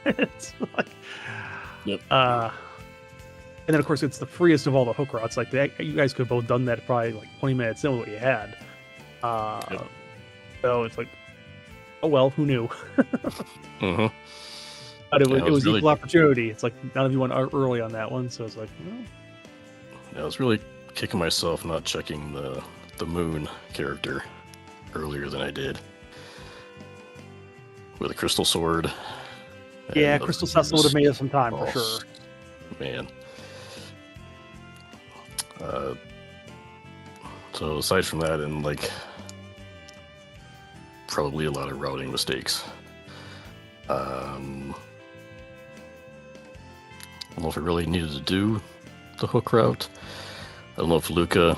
It's like, Yep. And then of course it's the freest of all the hook routes. Like you guys could have both done that probably like 20 minutes in with what you had. Yep. So it's like, oh well, who knew? Mm-hmm. But it Yeah, was really equal opportunity. It's like none of you went early on that one, so it's like, Yeah, I was really kicking myself not checking the moon character earlier than I did. With a crystal sword. yeah, and the Crystal Cecil would have made us some time for Oh, sure. Man. So aside from that, and like probably a lot of routing mistakes. I don't know if I really needed to do the hook route. I don't know if Luca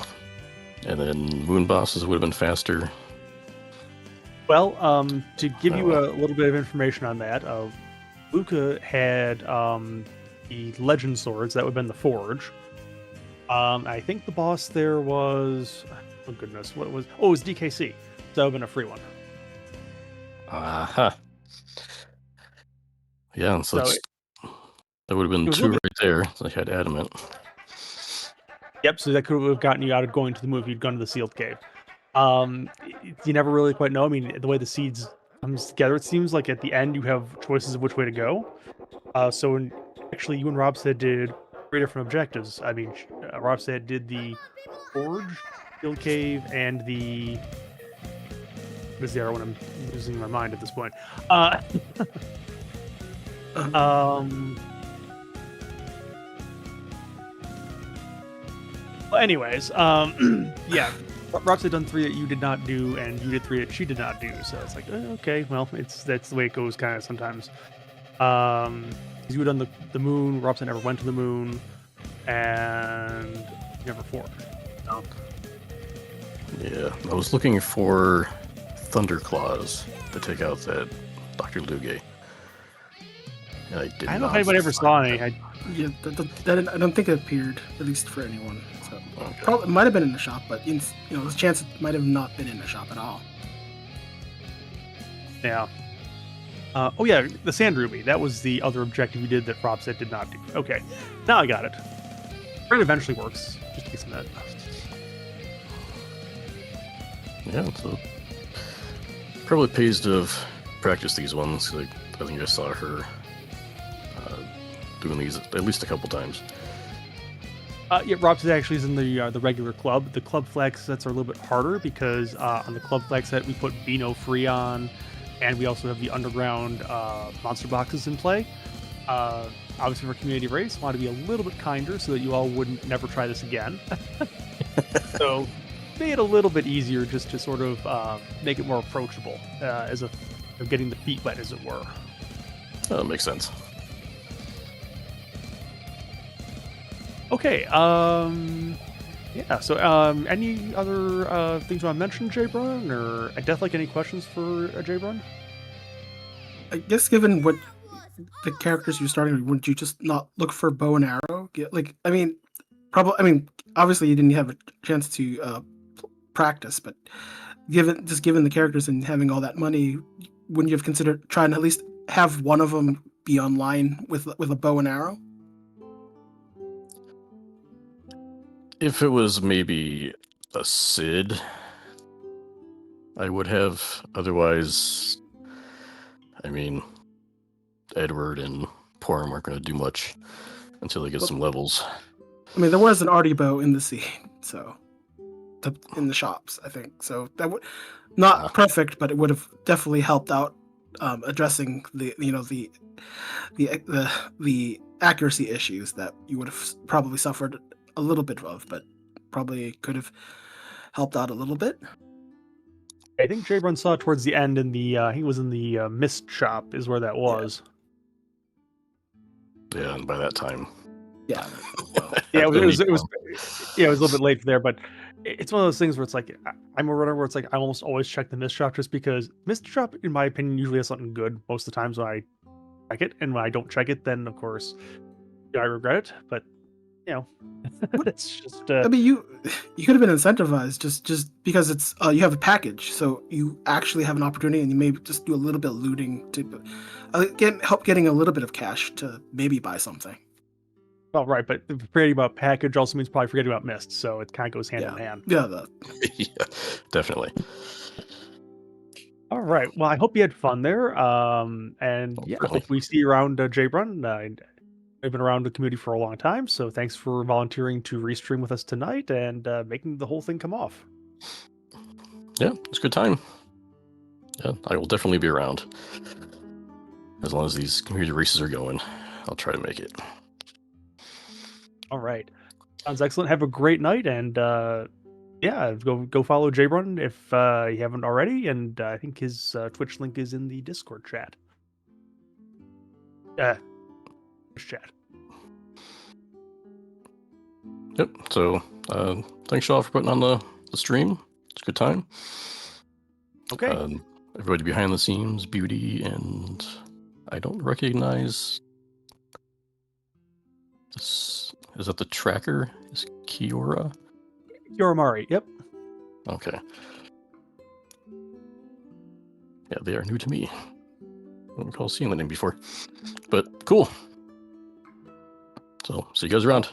and then Moon Bosses would have been faster. Well, to give you a little bit of information on that, Luca had the Legend Swords, that would have been the Forge. I think the boss there was, oh goodness, what was, oh, it was DKC. So that would have been a free one. Aha. Yeah, so So that would have been was a two little right there. So I had adamant. Yep, so that could have gotten you out of going to the move if you'd gone to the sealed cave. You never really quite know. I mean, the way the seeds comes together, it seems like at the end you have choices of which way to go. Actually, you and Robstead did 3 different objectives. I mean, Robstead did the Forge, Sealed Cave, and the... What is the other one? I'm losing my mind at this point. Anyways, yeah, Rox had done 3 that you did not do, and you did 3 that she did not do. So it's like, okay, well, that's the way it goes, kind of sometimes. You had done the moon. Robson never went to the moon, and never forked. No. Yeah, I was looking for Thunderclaws to take out that Dr. Luge. And I did I don't know if not anybody ever saw any. Yeah, that I don't think it appeared, at least for anyone. So Okay. probably it might have been in the shop, but there's a chance it might have not been in the shop at all. Yeah. Oh yeah, the Sand Ruby. That was the other objective you did that Robson did not do. Okay, now I got it. It eventually works. Just fixing that. Yeah, so probably pays to have practiced these ones. Like, I think I saw her doing these at least a couple times. Yeah, Robson actually is in the regular club. The club flag sets are a little bit harder because on the club flag set we put Beano free on, and we also have the underground monster boxes in play. Obviously, for community race, I want to be a little bit kinder so that you all wouldn't never try this again. So, made it a little bit easier just to sort of make it more approachable as of getting the feet wet, as it were. That makes sense. Okay. Yeah. So, any other things you want to mention, Jay Brun, or Deathlight? Any questions for Jay Brun? I guess given what the characters you're starting with, wouldn't you just not look for bow and arrow? Obviously you didn't have a chance to practice, but given the characters and having all that money, wouldn't you have considered trying to at least have one of them be online with a bow and arrow? If it was maybe a Sid, I would have. Otherwise, I mean, Edward and Porm aren't going to do much until they get some levels. I mean, there was an arty bow in the scene, so in the shops, I think. So that would not perfect, but it would have definitely helped out addressing the accuracy issues that you would have probably suffered a little bit of, but probably could have helped out a little bit. I think Jay Brun saw it towards the end in the he was in the mist shop is where that was. Yeah, and by that time, yeah, it was a little bit late there, but it's one of those things where it's like I'm a runner where it's like I almost always check the mist shop just because mist shop, in my opinion, usually has something good most of the times when I check it, and when I don't check it, then of course I regret it. But it's just. I mean, you could have been incentivized just because it's you have a package, so you actually have an opportunity, and you maybe just do a little bit of looting to help getting a little bit of cash to maybe buy something. Well, right, but forgetting about package also means probably forgetting about mist, so it kind of goes hand in hand. Yeah, yeah, definitely. All right. Well, I hope you had fun there. And yeah, I hope we see you around, Jay Brun. I've been around the community for a long time, so thanks for volunteering to restream with us tonight and making the whole thing come off. Yeah, it's a good time. Yeah, I will definitely be around. As long as these community races are going, I'll try to make it. All right. Sounds excellent. Have a great night, and go follow Jay Brun if you haven't already, and I think his Twitch link is in the Discord chat. Chat. Yep. So thanks y'all for putting on the stream. It's a good time. Okay. Everybody behind the scenes, Beauty, and I don't recognize this. Is that the tracker? Is KioraMari? KioraMari, yep. Okay. Yeah, they are new to me. I don't recall seeing the name before. But cool. So, see you guys around.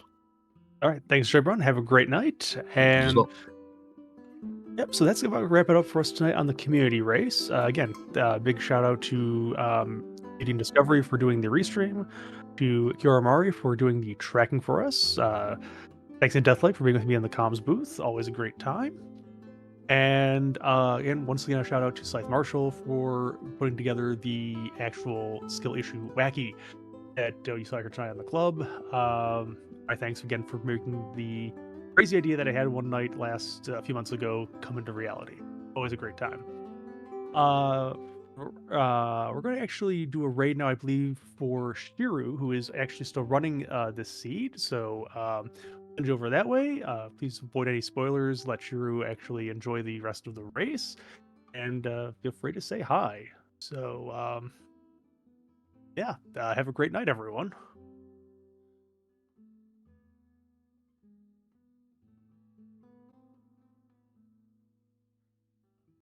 All right. Thanks, Jay Brun. Have a great night. And yep, so that's about to wrap it up for us tonight on the community race. Again, big shout out to BeautyInDiscovery for doing the restream, to KioraMari for doing the tracking for us. Thanks to Deathlight for being with me in the comms booth. Always a great time. And once again, a shout out to Scythe Marshall for putting together the actual skill issue wacky that you saw here tonight on the club. My thanks again for making the crazy idea that I had one night last a few months ago come into reality. Always a great time. We're going to actually do a raid now, I believe, for Shiru, who is actually still running this seed. So send you over that way. Please avoid any spoilers. Let Shiru actually enjoy the rest of the race, and feel free to say hi. So yeah, have a great night, everyone.